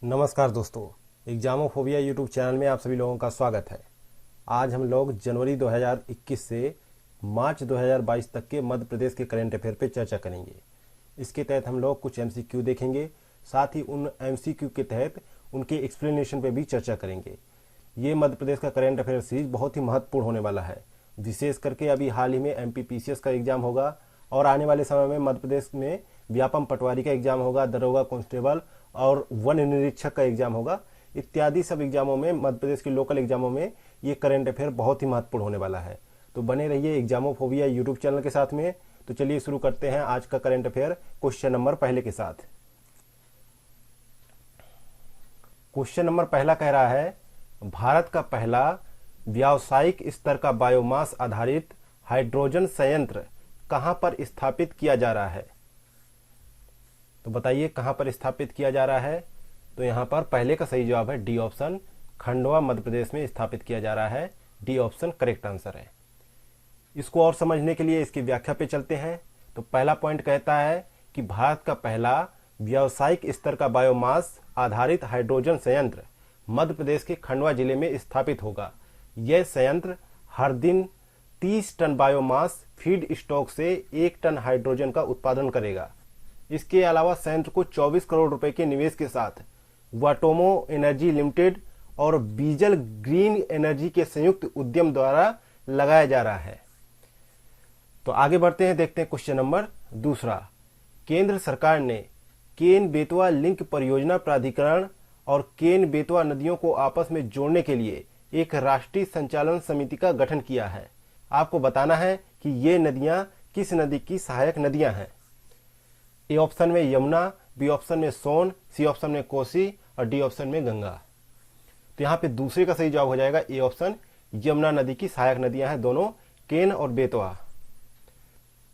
नमस्कार दोस्तों, एग्जामोफोबिया YouTube channel में आप सभी लोगों का स्वागत है। आज हम लोग जनवरी 2021 से मार्च 2022 तक के मध्य प्रदेश के करंट अफेयर पे चर्चा करेंगे। इसके तहत हम लोग कुछ एमसीक्यू देखेंगे, साथ ही उन एमसीक्यू के तहत उनके एक्सप्लेनेशन पे भी चर्चा करेंगे। ये मध्य प्रदेश का करंट अफेयर सीरीज बहुत ही महत्वपूर्ण होने वाला है। विशेष करके अभी हाल ही में एमपीपीसीएस का एग्जाम होगा और आने वाले समय में मध्य प्रदेश में व्यापम पटवारी का एग्जाम होगा, दरोगा कांस्टेबल और वन निरीक्षक का एग्जाम होगा। इत्यादि सब एग्जामों में, मध्य प्रदेश के लोकल एग्जामों में ये करंट अफेयर बहुत ही महत्वपूर्ण होने वाला है। तो बने रहिए एग्जामोफोबिया यूट्यूब चैनल के साथ में। तो चलिए शुरू करते हैं आज का करंट अफेयर क्वेश्चन नंबर पहले के साथ। क्वेश्चन नंबर पहला कह रहा है, भारत का पहला व्यावसायिक स्तर का बायोमास आधारित हाइड्रोजन संयंत्र कहां पर स्थापित किया जा रहा है? तो बताइए कहां पर स्थापित किया जा रहा है। तो यहां पर पहले का सही जवाब है डी ऑप्शन, खंडवा मध्य प्रदेश में स्थापित किया जा रहा है। डी ऑप्शन करेक्ट आंसर है। इसको और समझने के लिए इसकी व्याख्या पे चलते हैं। तो पहला पॉइंट कहता है कि भारत का पहला व्यावसायिक स्तर का बायोमास आधारित हाइड्रोजन संयंत्र मध्य प्रदेश के खंडवा जिले में स्थापित होगा। यह संयंत्र हर दिन 30 टन बायोमास फीड स्टॉक से 1 टन हाइड्रोजन का उत्पादन करेगा। इसके अलावा संयंत्र को 24 करोड़ रुपए के निवेश के साथ वाटोमो एनर्जी लिमिटेड और बीजल ग्रीन एनर्जी के संयुक्त उद्यम द्वारा लगाया जा रहा है। तो आगे बढ़ते हैं, देखते हैं क्वेश्चन नंबर दूसरा। केंद्र सरकार ने केन बेतवा लिंक परियोजना प्राधिकरण और केन बेतवा नदियों को आपस में जोड़ने के लिए एक राष्ट्रीय संचालन समिति का गठन किया है। आपको बताना है कि ये नदियां किस नदी की सहायक नदियां हैं। ए ऑप्शन में यमुना, बी ऑप्शन में सोन, सी ऑप्शन में कोसी और डी ऑप्शन में गंगा। तो यहाँ पे दूसरे का सही जवाब हो जाएगा ए ऑप्शन, यमुना नदी की सहायक नदियां हैं दोनों, केन और बेतवा।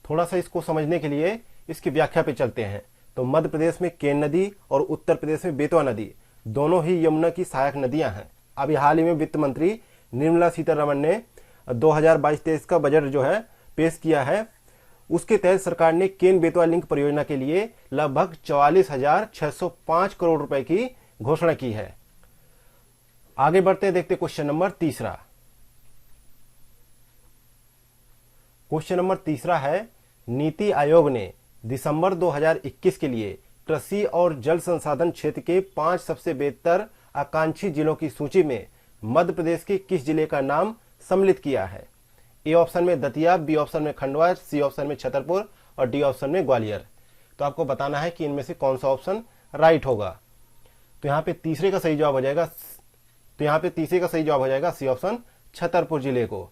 थोड़ा सा इसको समझने के लिए इसकी व्याख्या पे चलते हैं। तो मध्य प्रदेश में केन नदी और उत्तर प्रदेश में बेतवा नदी दोनों ही यमुना की सहायक नदियां हैं। अभी हाल ही में वित्त मंत्री निर्मला सीतारमण ने 2022-23 का बजट जो है पेश किया है। उसके तहत सरकार ने केन बेतवा लिंक परियोजना के लिए लगभग 44,605 करोड़ रुपए की घोषणा की है। आगे बढ़ते हैं, देखते क्वेश्चन नंबर तीसरा। क्वेश्चन नंबर तीसरा है, नीति आयोग ने दिसंबर 2021 के लिए कृषि और जल संसाधन क्षेत्र के 5 सबसे बेहतर आकांक्षी जिलों की सूची में मध्य प्रदेश के किस जिले का नाम सम्मिलित किया है? ए ऑप्शन में दतिया, बी ऑप्शन में खंडवा, सी ऑप्शन में छतरपुर और डी ऑप्शन में ग्वालियर। तो आपको बताना है कि इनमें से कौन सा ऑप्शन राइट होगा। तो यहाँ पे तीसरे का सही जवाब हो जाएगा सी ऑप्शन, छतरपुर जिले को।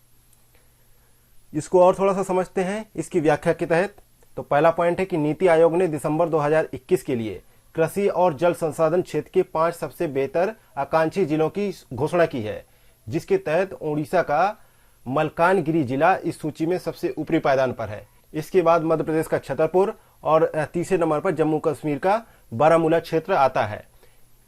इसको और थोड़ा सा समझते हैं इसकी व्याख्या के तहत। तो पहला पॉइंट है कि नीति आयोग ने दिसंबर 2021 के लिए कृषि और जल संसाधन क्षेत्र के 5 सबसे बेहतर आकांक्षी जिलों की घोषणा की है, जिसके तहत ओडिशा का मलकानगिरी जिला इस सूची में सबसे ऊपरी पायदान पर है। इसके बाद मध्य प्रदेश का छतरपुर और तीसरे नंबर पर जम्मू कश्मीर का बारामूला क्षेत्र आता है।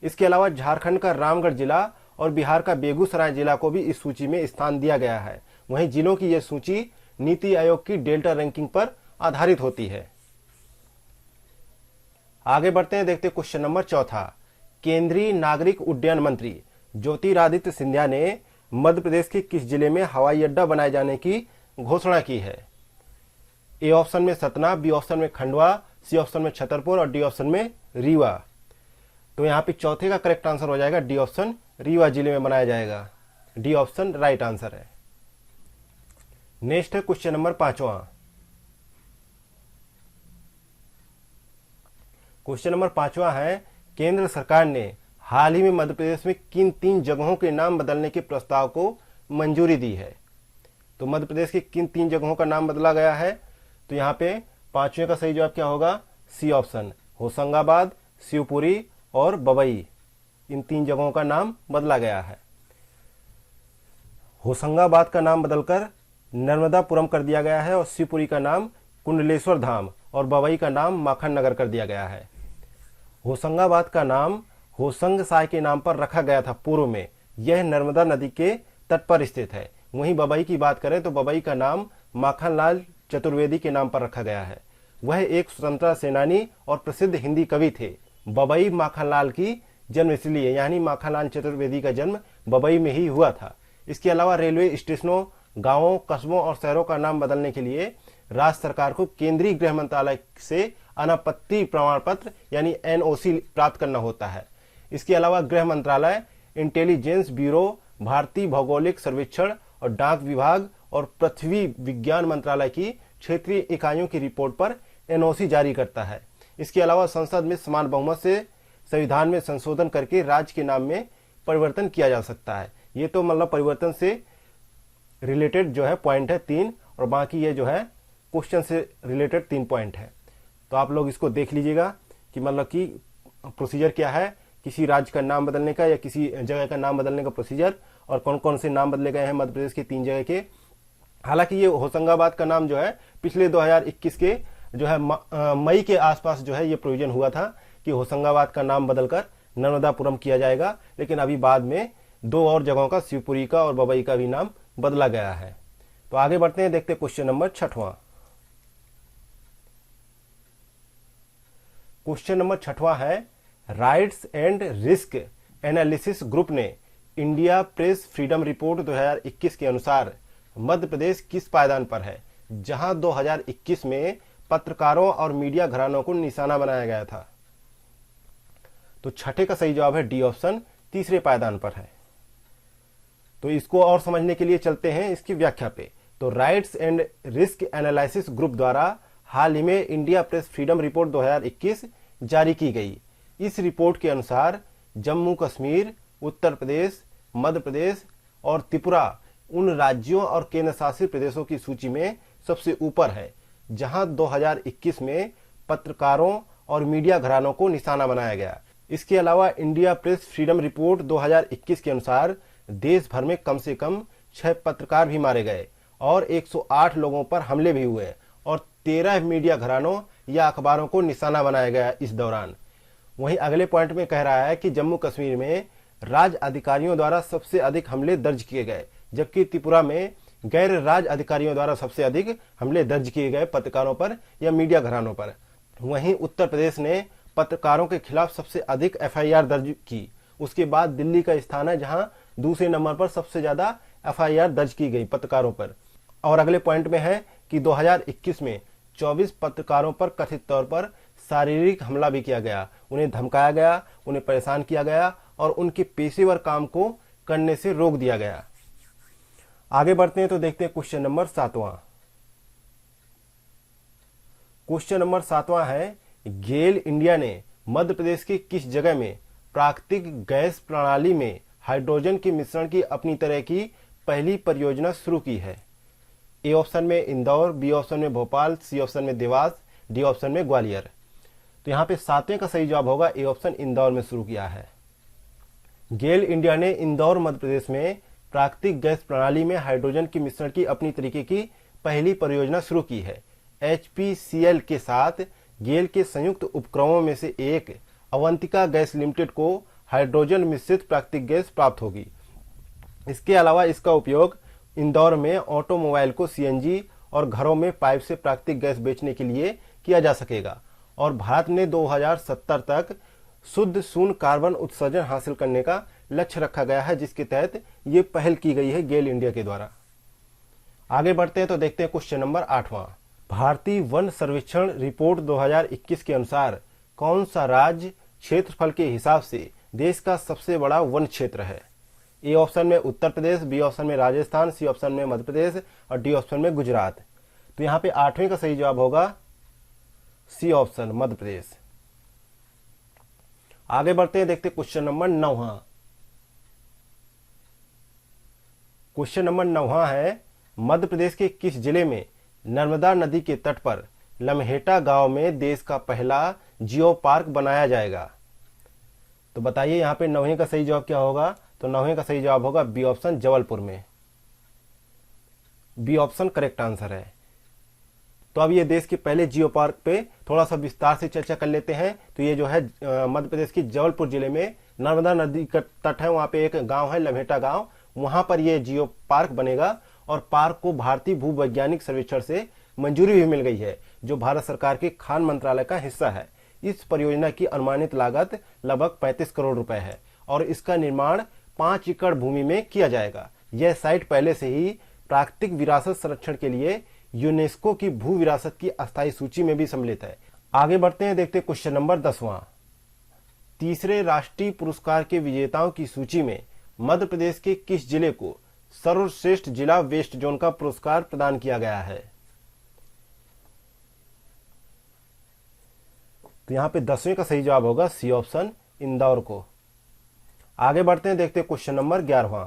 इसके अलावा झारखंड का रामगढ़ जिला और बिहार का बेगूसराय जिला को भी इस सूची में स्थान दिया गया है। वहीं जिलों की यह सूची नीति आयोग की डेल्टा रैंकिंग पर आधारित होती है। आगे बढ़ते हैं, देखते क्वेश्चन नंबर चौथा। केंद्रीय नागरिक उड्डयन मंत्री ज्योतिरादित्य सिंधिया ने मध्य प्रदेश के किस जिले में हवाई अड्डा बनाए जाने की घोषणा की है? ए ऑप्शन में सतना, बी ऑप्शन में खंडवा, सी ऑप्शन में छतरपुर और डी ऑप्शन में रीवा। तो यहाँ पे चौथे का करेक्ट आंसर हो जाएगा डी ऑप्शन, रीवा जिले में बनाया जाएगा। डी ऑप्शन राइट आंसर है। नेक्स्ट है क्वेश्चन नंबर पांचवा। क्वेश्चन नंबर पांचवा है, केंद्र सरकार ने हाल ही में मध्य प्रदेश में किन 3 जगहों के नाम बदलने के प्रस्ताव को मंजूरी दी है? तो मध्य प्रदेश के किन 3 जगहों का नाम बदला गया है? तो यहाँ पे पांचवें का सही जवाब क्या होगा? सी ऑप्शन, होशंगाबाद, शिवपुरी और बबई। इन 3 जगहों का नाम बदला गया है। होशंगाबाद का नाम बदलकर नर्मदापुरम कर दिया गया है और शिवपुरी का नाम कुंडलेश्वर धाम और बबई का नाम माखन नगर कर दिया गया है। होशंगाबाद का नाम होशंग साय के नाम पर रखा गया था पूर्व में। यह नर्मदा नदी के तट पर स्थित है। वहीं बबई की बात करें तो बबई का नाम माखनलाल चतुर्वेदी के नाम पर रखा गया है। वह एक स्वतंत्रता सेनानी और प्रसिद्ध हिंदी कवि थे। बबई माखनलाल की जन्म इसलिए, यानी माखनलाल चतुर्वेदी का जन्म बम्बई में ही हुआ था। इसके अलावा रेलवे स्टेशनों, गांवों, कस्बों और शहरों का नाम बदलने के लिए राज्य सरकार को केंद्रीय गृह मंत्रालय से अनापत्ति प्रमाण पत्र यानी एनओसी प्राप्त करना होता है। इसके अलावा गृह मंत्रालय, इंटेलिजेंस ब्यूरो, भारतीय भौगोलिक सर्वेक्षण और डाक विभाग और पृथ्वी विज्ञान मंत्रालय की क्षेत्रीय इकाइयों की रिपोर्ट पर एनओसी जारी करता है। इसके अलावा संसद में समान बहुमत से संविधान में संशोधन करके राज्य के नाम में परिवर्तन किया जा सकता है। ये तो मतलब परिवर्तन से रिलेटेड जो है पॉइंट है 3, और बाकी ये जो है क्वेश्चन से रिलेटेड 3 पॉइंट है। तो आप लोग इसको देख लीजिएगा कि मतलब कि प्रोसीजर क्या है किसी राज्य का नाम बदलने का या किसी जगह का नाम बदलने का प्रोसीजर, और कौन कौन से नाम बदले गए हैं मध्य प्रदेश के 3 जगह के। हालांकि ये होशंगाबाद का नाम जो है पिछले 2021 के जो है मई के आसपास जो है ये प्रोविजन हुआ था कि होशंगाबाद का नाम बदलकर नर्मदापुरम किया जाएगा, लेकिन अभी बाद में 2 और जगहों का, शिवपुरी का और बम्बई का भी नाम बदला गया है। तो आगे बढ़ते हैं, देखते हैं क्वेश्चन नंबर 6वां। क्वेश्चन नंबर 6वां है, rights and risk analysis group ने इंडिया प्रेस फ्रीडम रिपोर्ट 2021 के अनुसार मध्य प्रदेश किस पायदान पर है, जहां 2021 में पत्रकारों और मीडिया घरानों को निशाना बनाया गया था। तो छठे का सही जवाब है डी ऑप्शन, तीसरे पायदान पर है। तो इसको और समझने के लिए चलते हैं इसकी व्याख्या पे। तो rights and risk analysis group द्वारा हाल ही में इंडिया प्रेस फ्रीडम रिपोर्ट 2021 जारी की गई। इस रिपोर्ट के अनुसार जम्मू कश्मीर, उत्तर प्रदेश, मध्य प्रदेश और त्रिपुरा उन राज्यों और केंद्र शासित प्रदेशों की सूची में सबसे ऊपर है जहां 2021 में पत्रकारों और मीडिया घरानों को निशाना बनाया गया। इसके अलावा इंडिया प्रेस फ्रीडम रिपोर्ट 2021 के अनुसार देश भर में कम से कम 6 पत्रकार भी मारे गए और 108 लोगों पर हमले भी हुए और 13 मीडिया घरानों या अखबारों को निशाना बनाया गया इस दौरान। वहीं अगले पॉइंट में कह रहा है कि जम्मू कश्मीर में राज्य अधिकारियों द्वारा सबसे अधिक हमले दर्ज किए गए, जबकि त्रिपुरा में गैर राज्य अधिकारियों द्वारा सबसे अधिक हमले दर्ज किए गए पत्रकारों पर या मीडिया घरानों पर। वहीं उत्तर प्रदेश ने पत्रकारों के खिलाफ सबसे अधिक एफआईआर दर्ज की। उसके बाद दिल्ली का स्थान है जहां दूसरे नंबर पर सबसे ज्यादा एफआईआर दर्ज की गई पत्रकारों पर। और अगले पॉइंट में है कि 2021 में 24 पत्रकारों पर कथित तौर पर शारीरिक हमला भी किया गया, उन्हें धमकाया गया, उन्हें परेशान किया गया और उनके पेशेवर काम को करने से रोक दिया गया। आगे बढ़ते हैं तो देखते हैं क्वेश्चन नंबर 7वां। क्वेश्चन नंबर 7वां है, गेल इंडिया ने मध्य प्रदेश की किस जगह में प्राकृतिक गैस प्रणाली में हाइड्रोजन के मिश्रण की अपनी तरह की पहली परियोजना शुरू की है। ए ऑप्शन में इंदौर, बी ऑप्शन में भोपाल, सी ऑप्शन में देवास, डी ऑप्शन में ग्वालियर। तो यहाँ पे 7वें का सही जवाब होगा ए ऑप्शन, इंदौर में शुरू किया है। गेल इंडिया ने इंदौर मध्य प्रदेश में प्राकृतिक गैस प्रणाली में हाइड्रोजन के मिश्रण की अपनी तरीके की पहली परियोजना शुरू की है। एचपीसीएल के साथ गेल के संयुक्त उपक्रमों में से एक अवंतिका गैस लिमिटेड को हाइड्रोजन मिश्रित प्राकृतिक गैस प्राप्त होगी। इसके अलावा इसका उपयोग इंदौर में ऑटोमोबाइल को सीएनजी और घरों में पाइप से प्राकृतिक गैस बेचने के लिए किया जा सकेगा। और भारत ने 2070 तक शुद्ध शून्य कार्बन उत्सर्जन हासिल करने का लक्ष्य रखा गया है, जिसके तहत ये पहल की गई है गेल इंडिया के द्वारा। आगे बढ़ते हैं तो देखते हैं क्वेश्चन नंबर 8वां। भारतीय वन सर्वेक्षण रिपोर्ट 2021 के अनुसार कौन सा राज्य क्षेत्रफल के हिसाब से देश का सबसे बड़ा वन क्षेत्र है। ए ऑप्शन में उत्तर प्रदेश, बी ऑप्शन में राजस्थान, सी ऑप्शन में मध्य प्रदेश और डी ऑप्शन में गुजरात। तो यहाँ पे 8वें का सही जवाब होगा सी ऑप्शन, मध्य प्रदेश। आगे बढ़ते हैं, देखते क्वेश्चन नंबर 9वां। क्वेश्चन नंबर 9वां है, मध्य प्रदेश के किस जिले में नर्मदा नदी के तट पर लम्हेटा गांव में देश का पहला जियो पार्क बनाया जाएगा। तो बताइए यहाँ पे 9वें का सही जवाब क्या होगा। तो 9वें का सही जवाब होगा बी ऑप्शन, जबलपुर में। बी ऑप्शन करेक्ट आंसर है। तो अब ये देश के पहले जियो पार्क पे थोड़ा सा विस्तार से चर्चा कर लेते हैं। तो ये जो है मध्य प्रदेश की जबलपुर जिले में नर्मदा नदी का तट है, वहां पे एक गांव है लम्हेटा गांव, वहां पर ये जियो पार्क बनेगा। और पार्क को भारतीय भूवैज्ञानिक सर्वेक्षण से मंजूरी भी मिल गई है, जो भारत सरकार के खान मंत्रालय का हिस्सा है। इस परियोजना की अनुमानित लागत लगभग 35 करोड़ रुपए है और इसका निर्माण 5 एकड़ भूमि में किया जाएगा। यह साइट पहले से ही प्राकृतिक विरासत संरक्षण के लिए यूनेस्को की भू विरासत की अस्थायी सूची में भी सम्मिलित है। आगे बढ़ते हैं, देखते हैं क्वेश्चन नंबर 10वां। तीसरे राष्ट्रीय पुरस्कार के विजेताओं की सूची में मध्य प्रदेश के किस जिले को सर्वश्रेष्ठ जिला वेस्ट जोन का पुरस्कार प्रदान किया गया है? तो यहां पे 10वें का सही जवाब होगा सी ऑप्शन, इंदौर को। आगे बढ़ते हैं, देखते हैं क्वेश्चन नंबर 11वां।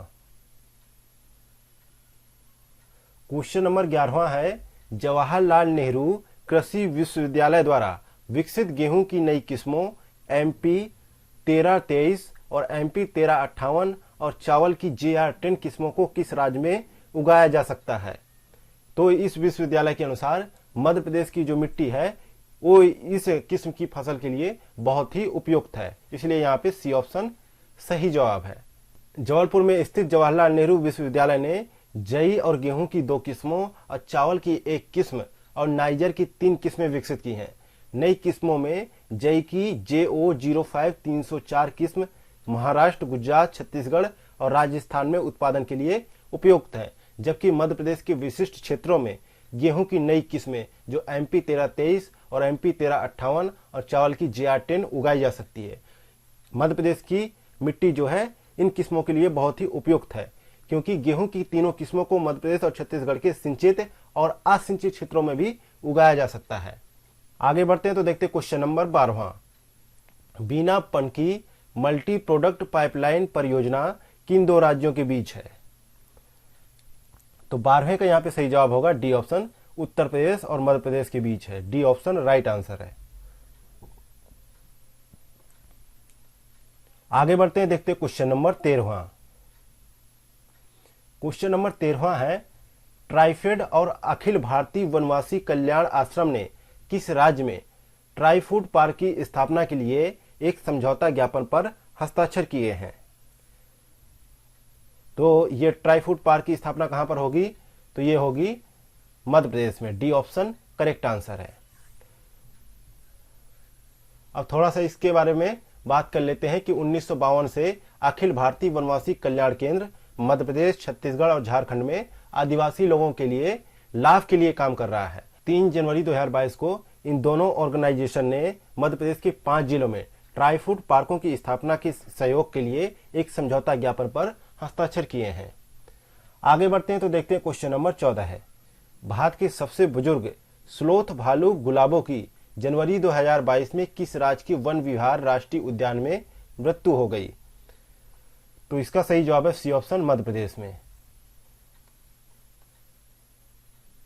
क्वेश्चन नंबर 11वां है, जवाहरलाल नेहरू कृषि विश्वविद्यालय द्वारा विकसित गेहूं की नई किस्मों MP 1323 और MP 1358 और चावल की JR10 किस्मों को किस राज्य में उगाया जा सकता है? तो इस विश्वविद्यालय के अनुसार मध्य प्रदेश की जो मिट्टी है वो इस किस्म की फसल के लिए बहुत ही उपयुक्त है, इसलिए यहाँ पे सी ऑप्शन सही जवाब है। जबलपुर में स्थित जवाहरलाल नेहरू विश्वविद्यालय ने जई और गेहूं की 2 किस्मों और चावल की 1 किस्म और नाइजर की 3 किस्में विकसित की हैं। नई किस्मों में जई की JO05 304 किस्म महाराष्ट्र, गुजरात, छत्तीसगढ़ और राजस्थान में उत्पादन के लिए उपयुक्त है, जबकि मध्य प्रदेश के विशिष्ट क्षेत्रों में गेहूं की नई किस्में जो MP 1323 और MP 1358 और चावल की JR10 उगाई जा सकती है। मध्य प्रदेश की मिट्टी जो है इन किस्मों के लिए बहुत ही उपयुक्त है, क्योंकि गेहूं की तीनों किस्मों को मध्य प्रदेश और छत्तीसगढ़ के सिंचित और असिंचित क्षेत्रों में भी उगाया जा सकता है। आगे बढ़ते हैं, तो देखते हैं क्वेश्चन नंबर 12वां। बीना पनकी मल्टी प्रोडक्ट पाइपलाइन परियोजना किन 2 राज्यों के बीच है? तो 12वें का यहाँ पे सही जवाब होगा डी ऑप्शन, उत्तर प्रदेश और मध्य प्रदेश के बीच है। डी ऑप्शन राइट आंसर है। आगे बढ़ते हैं, देखते हैं क्वेश्चन नंबर 13वां। क्वेश्चन नंबर 13वां है, ट्राइफेड और अखिल भारतीय वनवासी कल्याण आश्रम ने किस राज्य में ट्राई फूड पार्क की स्थापना के लिए एक समझौता ज्ञापन पर हस्ताक्षर किए हैं? तो ये ट्राई फूड पार्क की स्थापना कहां पर होगी? तो ये होगी मध्य प्रदेश में। डी ऑप्शन करेक्ट आंसर है। अब थोड़ा सा इसके बारे में बात कर लेते हैं कि 1952 से अखिल भारतीय वनवासी कल्याण केंद्र मध्य प्रदेश, छत्तीसगढ़ और झारखंड में आदिवासी लोगों के लिए लाभ के लिए काम कर रहा है। 3 जनवरी 2022 को इन दोनों ऑर्गेनाइजेशन ने मध्य प्रदेश के 5 जिलों में ट्राई फूड पार्कों की स्थापना के सहयोग के लिए एक समझौता ज्ञापन पर हस्ताक्षर किए हैं। आगे बढ़ते हैं, तो देखते हैं क्वेश्चन नंबर 14 है, भारत के सबसे बुजुर्ग स्लोथ भालू गुलाबों की जनवरी 2022 में किस राज्य के वन विहार राष्ट्रीय उद्यान में मृत्यु हो गई? तो इसका सही जवाब है सी ऑप्शन, मध्य प्रदेश में।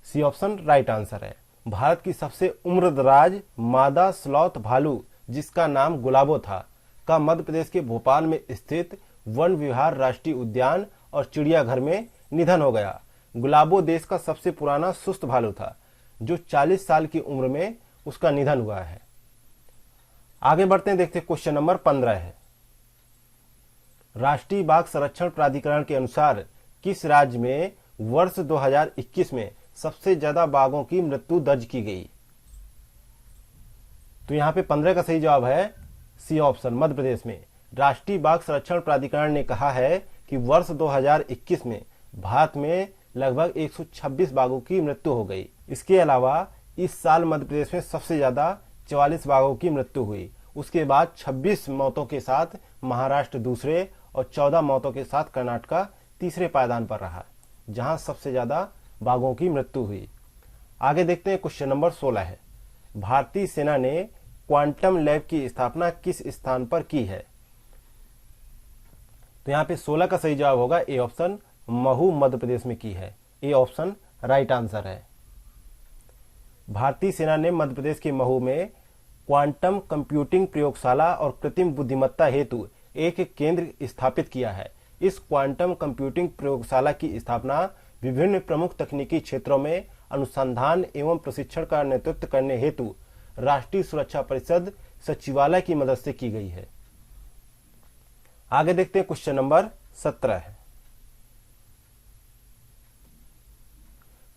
सी ऑप्शन राइट आंसर है। भारत की सबसे उम्रदराज मादा स्लॉथ भालू जिसका नाम गुलाबो था का मध्य प्रदेश के भोपाल में स्थित वन विहार राष्ट्रीय उद्यान और चिड़ियाघर में निधन हो गया। गुलाबो देश का सबसे पुराना सुस्त भालू था जो 40 साल की उम्र में उसका निधन हुआ है। आगे बढ़ते हैं, देखते हैं क्वेश्चन नंबर 15 है, राष्ट्रीय बाघ संरक्षण प्राधिकरण के अनुसार किस राज्य में वर्ष 2021 में सबसे ज्यादा बाघों की मृत्यु दर्ज की गई? तो यहां पे 15 का सही जवाब है सी ऑप्शन, मध्य प्रदेश में। राष्ट्रीय बाघ संरक्षण प्राधिकरण ने कहा है कि वर्ष 2021 में भारत में लगभग 126 बाघों की मृत्यु हो गई। इसके अलावा इस साल मध्य प्रदेश में सबसे ज्यादा 44 बाघों की मृत्यु हुई। उसके बाद 26 मौतों के साथ महाराष्ट्र दूसरे और 14 मौतों के साथ कर्नाटक तीसरे पायदान पर रहा, जहां सबसे ज्यादा बाघों की मृत्यु हुई। आगे देखते हैं, क्वेश्चन नंबर 16 है, भारतीय सेना ने क्वांटम लैब की स्थापना किस स्थान पर की है? तो यहां पे 16 का सही जवाब होगा ए ऑप्शन, महू मध्य प्रदेश में की है। ए ऑप्शन राइट आंसर है। भारतीय सेना ने मध्य प्रदेश के महू में क्वांटम कंप्यूटिंग प्रयोगशाला और कृत्रिम बुद्धिमत्ता हेतु एक केंद्र स्थापित किया है। इस क्वांटम कंप्यूटिंग प्रयोगशाला की स्थापना विभिन्न प्रमुख तकनीकी क्षेत्रों में अनुसंधान एवं प्रशिक्षण का नेतृत्व करने हेतु राष्ट्रीय सुरक्षा परिषद सचिवालय की मदद से की गई है। आगे देखते हैं, क्वेश्चन नंबर 17 है।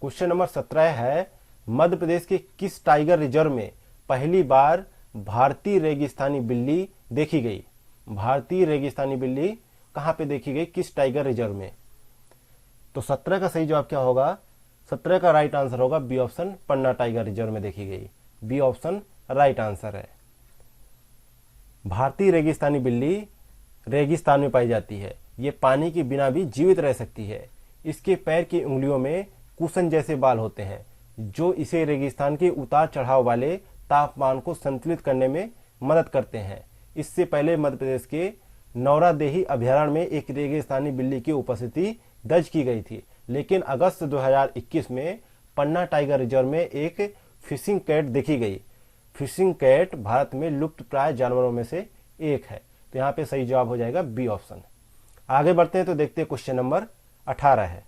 क्वेश्चन नंबर 17 है, मध्य प्रदेश के किस टाइगर रिजर्व में पहली बार भारतीय रेगिस्तानी बिल्ली देखी गई? भारतीय रेगिस्तानी बिल्ली कहाँ पे देखी गई, किस टाइगर रिजर्व में? तो 17 का सही जवाब क्या होगा? 17 का राइट आंसर होगा बी ऑप्शन, पन्ना टाइगर रिजर्व में देखी गई। बी ऑप्शन राइट आंसर है। भारतीय रेगिस्तानी बिल्ली रेगिस्तान में पाई जाती है। ये पानी के बिना भी जीवित रह सकती है। इसके पैर की उंगलियों में कुशन जैसे बाल होते हैं जो इसे रेगिस्तान के उतार चढ़ाव वाले तापमान को संतुलित करने में मदद करते हैं। इससे पहले मध्य प्रदेश के नौरादेही अभयारण्य में एक रेगिस्तानी बिल्ली की उपस्थिति दर्ज की गई थी, लेकिन अगस्त 2021 में पन्ना टाइगर रिजर्व में एक फिशिंग कैट देखी गई। फिशिंग कैट भारत में लुप्त प्राय जानवरों में से एक है। तो यहाँ पे सही जवाब हो जाएगा बी ऑप्शन। आगे बढ़ते हैं तो देखते हैं क्वेश्चन नंबर 18 है,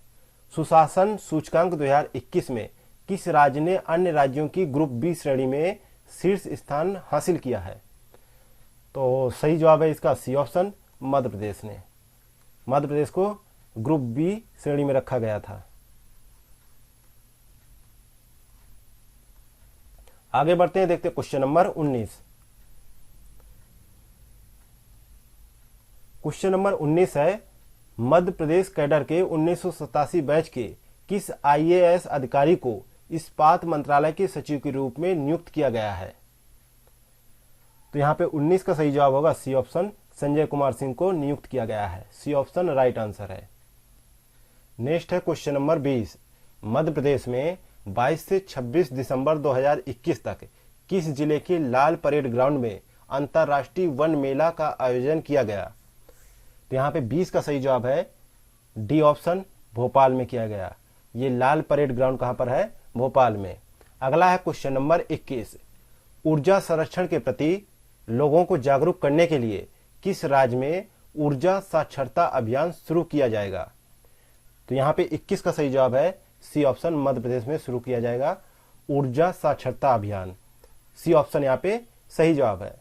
सुशासन सूचकांक 2021 में किस राज्य ने अन्य राज्यों की ग्रुप बी श्रेणी में शीर्ष स्थान हासिल किया है? तो सही जवाब है इसका सी ऑप्शन, मध्य प्रदेश ने। मध्य प्रदेश को ग्रुप बी श्रेणी में रखा गया था। आगे बढ़ते हैं, देखते हैं क्वेश्चन नंबर 19। क्वेश्चन नंबर 19 है, मध्य प्रदेश कैडर के 1987 बैच के किस आईएएस अधिकारी को इस्पात मंत्रालय के सचिव के रूप में नियुक्त किया गया है? तो यहाँ पे 19 का सही जवाब होगा सी ऑप्शन, संजय कुमार सिंह को नियुक्त किया गया है। सी ऑप्शन राइट आंसर है। नेक्स्ट है क्वेश्चन नंबर 20, मध्य प्रदेश में 22 से 26 दिसंबर 2021 तक किस जिले के लाल परेड ग्राउंड में अंतर्राष्ट्रीय वन मेला का आयोजन किया गया? तो यहाँ पे 20 का सही जवाब है डी ऑप्शन, भोपाल में किया गया। ये लाल परेड ग्राउंड कहाँ पर है? भोपाल में। अगला है क्वेश्चन नंबर 21, ऊर्जा संरक्षण के प्रति लोगों को जागरूक करने के लिए किस राज्य में ऊर्जा साक्षरता अभियान शुरू किया जाएगा? तो यहाँ पे 21 का सही जवाब है सी ऑप्शन, मध्य प्रदेश में शुरू किया जाएगा ऊर्जा साक्षरता अभियान। सी ऑप्शन यहाँ पे सही जवाब है।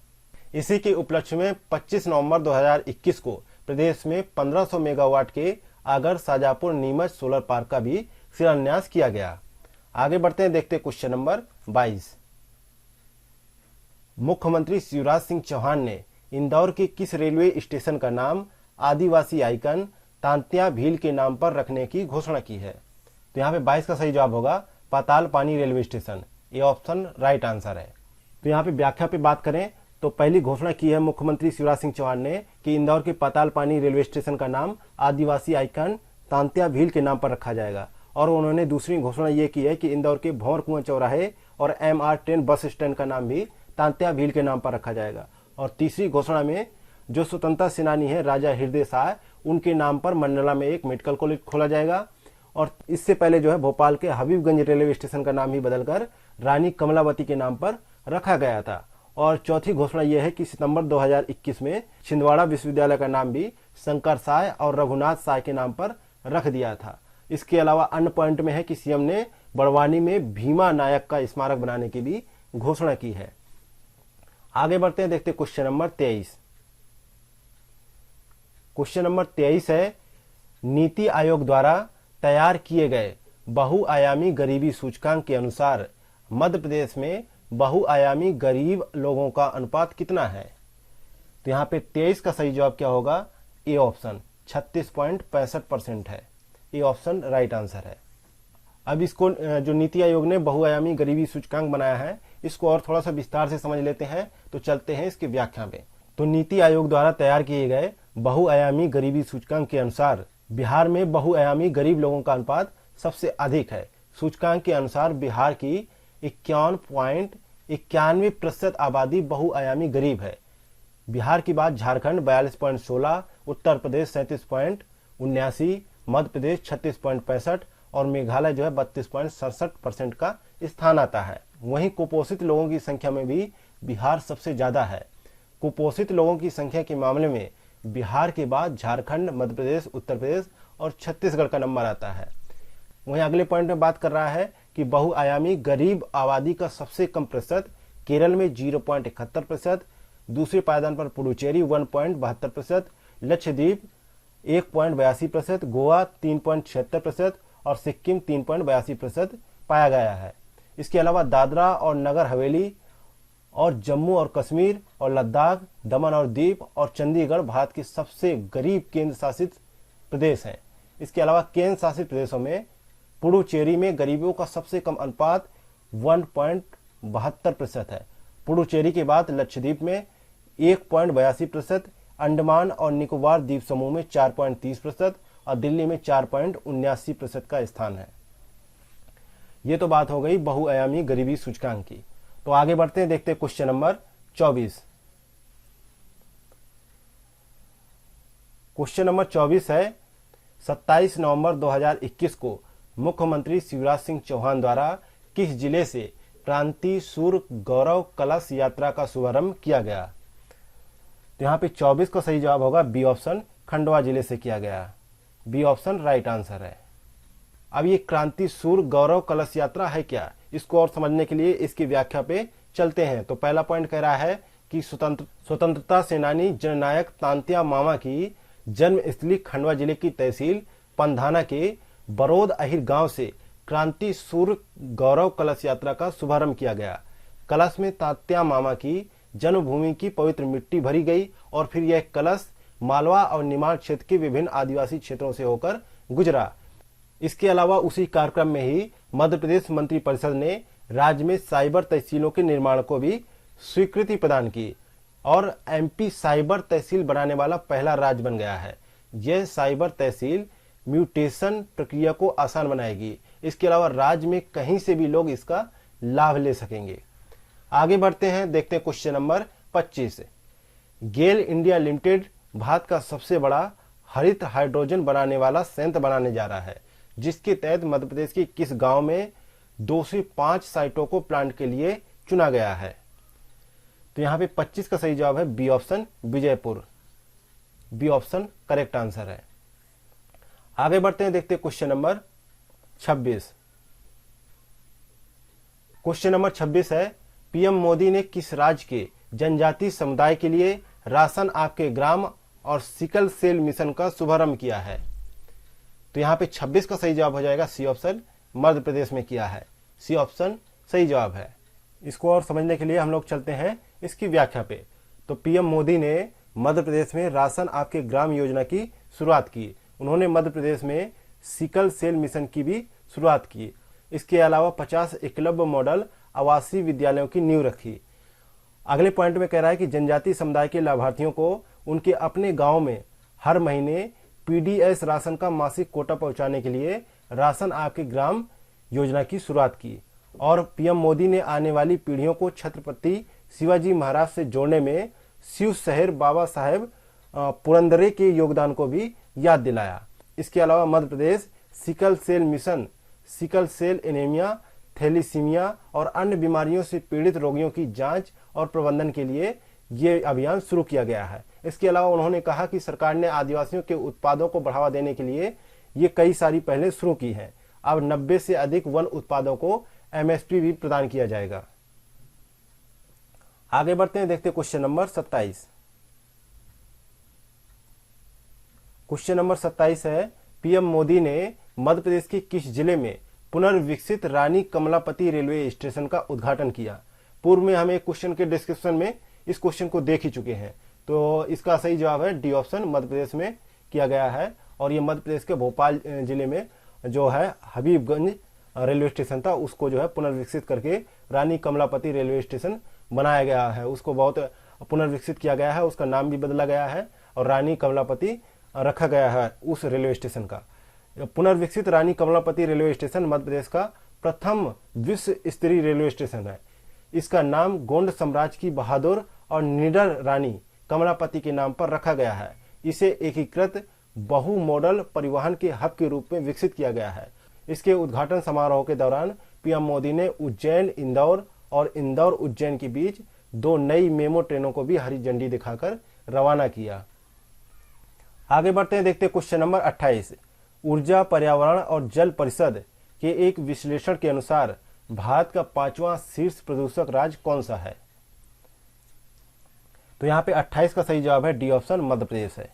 इसी के उपलक्ष्य में 25 नवंबर 2021 को प्रदेश में 1500 मेगावाट के आगर साजापुर नीमच सोलर पार्क का भी शिलान्यास किया गया। आगे बढ़ते हैं, देखते हैं क्वेश्चन नंबर 22। मुख्यमंत्री शिवराज सिंह चौहान ने इंदौर के किस रेलवे स्टेशन का नाम आदिवासी आइकन तांत्या भील के नाम पर रखने की घोषणा की है? तो यहाँ पे 22 का सही जवाब होगा पाताल पानी रेलवे स्टेशन। ये ऑप्शन राइट आंसर है। तो यहाँ पे व्याख्या पे बात करें तो पहली घोषणा की है मुख्यमंत्री शिवराज सिंह चौहान ने कि इंदौर के पाताल पानी रेलवे स्टेशन का नाम आदिवासी आइकन तांत्या भील के नाम पर रखा जाएगा। और उन्होंने दूसरी घोषणा ये की है कि इंदौर के भंवर कुआं चौराहे और MR ट्रेन बस स्टैंड का नाम भी तांत्या भील के नाम पर रखा जाएगा। और तीसरी घोषणा में जो स्वतंत्रता सेनानी है राजा हृदय शाह, उनके नाम पर मंडला में एक मेडिकल कॉलेज खोला जाएगा। और इससे पहले जो है भोपाल के हबीबगंज रेलवे स्टेशन का नाम ही बदलकर रानी कमलावती के नाम पर रखा गया था। और चौथी घोषणा यह है कि सितंबर 2021 में छिंदवाड़ा विश्वविद्यालय का नाम भी शंकर साय और रघुनाथ साय के नाम पर रख दिया था। इसके अलावा अन्य पॉइंट में है कि सीएम ने बड़वानी में भीमा नायक का स्मारक बनाने की भी घोषणा की है। आगे बढ़ते हैं, देखते क्वेश्चन नंबर 23। क्वेश्चन नंबर 23 है, नीति आयोग द्वारा तैयार किए गए बहुआयामी गरीबी सूचकांक के अनुसार मध्य प्रदेश में बहुआयामी गरीब लोगों का अनुपात कितना है? तो यहाँ पे 23 का सही जवाब क्या होगा? ए ऑप्शन, 36.65% है। ए ऑप्शन राइट आंसर है। अब इसको जो नीति आयोग ने बहुआयामी गरीबी सूचकांक बनाया है इसको और थोड़ा सा विस्तार से समझ लेते हैं। तो चलते हैं इसकी व्याख्या में। तो नीति आयोग द्वारा तैयार किए गए बहुआयामी गरीबी सूचकांक के अनुसार बिहार में बहुआयामी गरीब लोगों का अनुपात सबसे अधिक है। सूचकांक के अनुसार बिहार की 51.91% आबादी बहुआयामी गरीब है। बिहार के बाद झारखंड 42.16, उत्तर प्रदेश 37.79, मध्य प्रदेश 36.65 और मेघालय जो है 32.67% का स्थान आता है। वहीं कुपोषित लोगों की संख्या में भी बिहार सबसे ज्यादा है। कुपोषित लोगों की संख्या के मामले में बिहार के बाद झारखंड, मध्य प्रदेश, उत्तर प्रदेश और छत्तीसगढ़ का नंबर आता है। वहीं अगले पॉइंट में बात कर रहा है कि बहुआयामी गरीब आबादी का सबसे कम प्रतिशत केरल में 0.71%, दूसरे पायदान पर पुडुचेरी 1.72%, लक्षद्वीप 1.82%, गोवा 3.76% और सिक्किम 3.82% पाया गया है। इसके अलावा दादरा और नगर हवेली और जम्मू और कश्मीर और लद्दाख, दमन और दीव और चंडीगढ़ भारत के सबसे गरीब केंद्र शासित प्रदेश हैं। इसके अलावा केंद्र शासित प्रदेशों में पुडुचेरी में गरीबों का सबसे कम अनुपात 1.72% है। पुडुचेरी के बाद लक्षद्वीप में 1.82%, अंडमान और निकोबार द्वीप समूह में 4.30% और दिल्ली में 4.79% का स्थान है। ये तो बात हो गई बहुआयामी गरीबी सूचकांक की। तो आगे बढ़ते हैं, देखते हैं क्वेश्चन नंबर 24। क्वेश्चन नंबर 24 है, 27 नवंबर 2021 को मुख्यमंत्री शिवराज सिंह चौहान द्वारा किस जिले से क्रांति सूर्य गौरव कलश यात्रा का शुभारंभ किया गया? तो यहाँ पे 24 का सही जवाब होगा बी ऑप्शन, खंडवा जिले से किया गया। बी ऑप्शन राइट आंसर है। अब ये क्रांति सूर्य गौरव कलश यात्रा है क्या, इसको और समझने के लिए इसकी व्याख्या पे चलते हैं। तो पहला पॉइंट कह रहा है कि स्वतंत्रता सेनानी जननायक तांत्या मामा की जन्मस्थली खंडवा जिले की तहसील पंधाना के बरोद अहिर गांव से क्रांति सूर्य गौरव कलश यात्रा का शुभारंभ किया गया। कलश में तात्या मामा की जन्मभूमि की पवित्र मिट्टी भरी गई और फिर यह कलश मालवा और निमाड़ क्षेत्र के विभिन्न आदिवासी क्षेत्रों से होकर गुजरा। इसके अलावा उसी कार्यक्रम में ही मध्य प्रदेश मंत्रिपरिषद ने राज्य में साइबर तहसीलों के निर्माण को भी स्वीकृति प्रदान की और एमपी साइबर तहसील बनाने वाला पहला राज्य बन गया है। यह साइबर तहसील म्यूटेशन प्रक्रिया को आसान बनाएगी। इसके अलावा राज्य में कहीं से भी लोग इसका लाभ ले सकेंगे। आगे बढ़ते हैं, देखते हैं क्वेश्चन नंबर 25। गेल इंडिया लिमिटेड भारत का सबसे बड़ा हरित हाइड्रोजन बनाने वाला संयंत्र बनाने जा रहा है, जिसके तहत मध्य प्रदेश के किस गांव में 2 से 5 साइटों को प्लांट के लिए चुना गया है? तो यहाँ पे 25 का सही जवाब है B option, Vijaypur. B option correct answer है। आगे बढ़ते हैं, देखते हैं क्वेश्चन नंबर 26। क्वेश्चन नंबर 26 है, पीएम मोदी ने किस राज्य के जनजातीय समुदाय के लिए राशन आपके ग्राम और सिकल सेल मिशन का शुभारंभ किया है? तो यहाँ पे 26 का सही जवाब हो जाएगा सी ऑप्शन, मध्य प्रदेश में किया है। सी ऑप्शन सही जवाब है। इसको और समझने के लिए हम लोग चलते हैं इसकी व्याख्या पे। तो पीएम मोदी ने मध्य प्रदेश में राशन आपके ग्राम योजना की शुरुआत की। उन्होंने मध्य प्रदेश में सिकल सेल मिशन की भी शुरुआत की। इसके अलावा 50 एकलव्य मॉडल आवासीय विद्यालयों की नींव रखी। अगले पॉइंट में कह रहा है कि जनजातीय समुदाय के लाभार्थियों को उनके अपने गांव में हर महीने पीडीएस राशन का मासिक कोटा पहुंचाने के लिए राशन आपके ग्राम योजना की शुरुआत की। और पीएम मोदी ने आने वाली पीढ़ियों को छत्रपति शिवाजी महाराज से जोड़ने में शिव शहर बाबा साहेब पुरंदरे के योगदान को भी याद दिलाया। इसके अलावा Madhya Pradesh sickle cell mission, sickle cell anaemia, thalassaemia और अन्य बीमारियों से पीड़ित रोगियों की जांच और प्रबंधन के लिए ये अभियान शुरू किया गया है। इसके अलावा उन्होंने कहा कि सरकार ने आदिवासियों के उत्पादों को बढ़ावा देने के लिए ये कई सारी पहले शुरू की हैं। अब 90 से अधिक वन उत्पादों को एमएसपी भी प्रदान किया जाएगा। आगे बढ़ते हैं, देखते हैं क्वेश्चन नंबर 27। क्वेश्चन नंबर 27 है, पीएम मोदी ने मध्य प्रदेश के किस जिले में पुनर्विकसित रानी कमलापति रेलवे स्टेशन का उद्घाटन किया? पूर्व में हम एक क्वेश्चन के डिस्क्रिप्शन में इस क्वेश्चन को देख ही चुके हैं। तो इसका सही जवाब है डी ऑप्शन, मध्य प्रदेश में किया गया है। और ये मध्य प्रदेश के भोपाल जिले में जो है हबीबगंज रेलवे स्टेशन था, उसको जो है पुनर्विकसित करके रानी कमलापति रेलवे स्टेशन बनाया गया है। उसको बहुत पुनर्विकसित किया गया है, उसका नाम भी बदला गया है और रानी कमलापति रखा गया है उस रेलवे स्टेशन का। पुनर्विकसित रानी कमलापति रेलवे स्टेशन मध्य प्रदेश का प्रथम विश्व स्तरीय रेलवे स्टेशन है। इसका नाम गोंड साम्राज्य की बहादुर और निडर रानी कमलापति के नाम पर रखा गया है। इसे एकीकृत बहु मॉडल परिवहन के हब के रूप में विकसित किया गया है। इसके उद्घाटन समारोह के दौरान पीएम मोदी ने उज्जैन इंदौर और इंदौर उज्जैन के बीच 2 नई मेमो ट्रेनों को भी हरी झंडी दिखाकर रवाना किया। आगे बढ़ते हैं, देखते हैं क्वेश्चन नंबर 28। ऊर्जा पर्यावरण और जल परिषद के एक विश्लेषण के अनुसार भारत का 5वां शीर्ष प्रदूषक राज्य कौन सा है? तो यहां पे 28 का सही जवाब है डी ऑप्शन, मध्य प्रदेश है।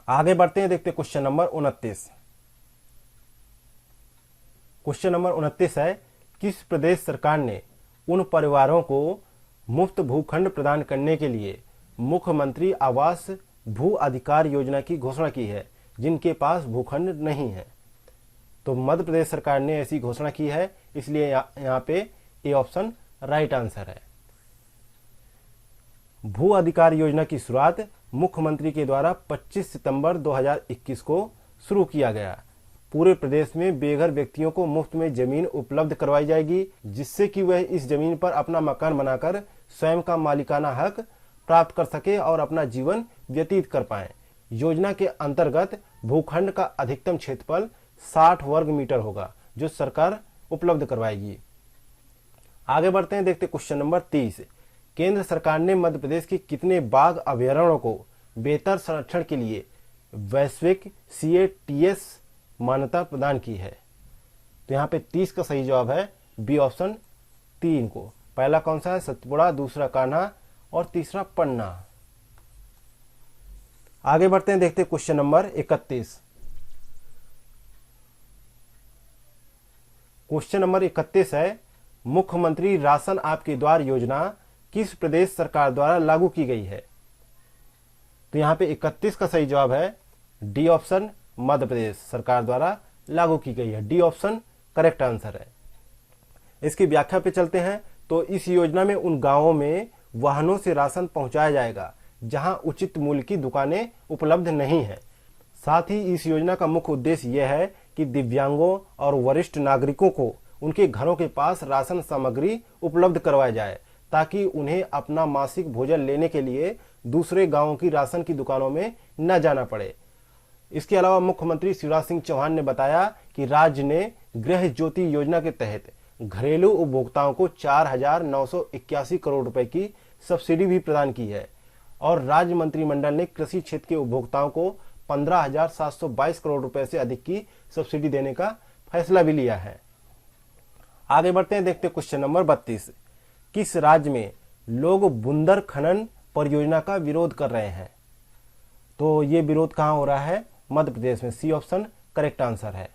आगे बढ़ते हैं, देखते हैं क्वेश्चन नंबर 29। क्वेश्चन नंबर 29 है, किस प्रदेश सरकार ने उन परिवारों को मुफ्त भूखंड प्रदान करने के लिए मुख्यमंत्री आवास भू अधिकार योजना की घोषणा की है जिनके पास भूखंड नहीं है। तो मध्य प्रदेश सरकार ने ऐसी घोषणा की है, इसलिए यहाँ पे ए ऑप्शन राइट आंसर है। भू अधिकार योजना की शुरुआत मुख्यमंत्री के द्वारा 25 सितंबर 2021 को शुरू किया गया। पूरे प्रदेश में बेघर व्यक्तियों को मुफ्त में जमीन उपलब्ध करवाई जाएगी, जिससे कि वह इस जमीन पर अपना मकान बनाकर स्वयं का मालिकाना हक प्राप्त कर सके और अपना जीवन व्यतीत कर पाए। योजना के अंतर्गत भूखंड का अधिकतम क्षेत्रफल 60 वर्ग मीटर होगा, जो सरकार उपलब्ध करवाएगी। आगे बढ़ते हैं, देखते क्वेश्चन नंबर 30। केंद्र सरकार ने मध्य प्रदेश के कितने बाघ अभयारण्यों को बेहतर संरक्षण के लिए वैश्विक CATS मान्यता प्रदान की है? तो यहाँ पे 30 का सही जवाब है बी ऑप्शन 3 को। पहला कौन सा है? सतपुड़ा, दूसरा कान्हा और तीसरा पन्ना। आगे बढ़ते हैं, देखते क्वेश्चन नंबर 31। क्वेश्चन नंबर 31 है, मुख्यमंत्री राशन आपके द्वार योजना किस प्रदेश सरकार द्वारा लागू की गई है? तो यहाँ पे 31 का सही जवाब है डी ऑप्शन, मध्य प्रदेश सरकार द्वारा लागू की गई है। डी ऑप्शन करेक्ट आंसर है। इसकी व्याख्या पे चलते हैं। तो इस योजना में उन गांवों में वाहनों से राशन पहुंचाया जाएगा जहां उचित मूल्य की दुकानें उपलब्ध नहीं है। साथ ही इस योजना का मुख्य उद्देश्य यह है कि दिव्यांगों और वरिष्ठ नागरिकों को उनके घरों के पास राशन सामग्री उपलब्ध करवाया जाए, ताकि उन्हें अपना मासिक भोजन लेने के लिए दूसरे गांवों की राशन की दुकानों में न जाना पड़े। इसके अलावा मुख्यमंत्री शिवराज सिंह चौहान ने बताया कि राज्य ने गृह ज्योति योजना के तहत घरेलू उपभोक्ताओं को 4,981 करोड़ रुपए की सब्सिडी भी प्रदान की है और राज्य मंत्रिमंडल ने कृषि क्षेत्र के उपभोक्ताओं को 15,722 करोड़ रुपए से अधिक की सब्सिडी देने का फैसला भी लिया है। आगे बढ़ते हैं, देखते क्वेश्चन नंबर 32। किस राज्य में लोग बुंदर खनन परियोजना का विरोध कर रहे हैं? तो ये विरोध कहां हो रहा है? मध्य प्रदेश में। सी ऑप्शन करेक्ट आंसर है।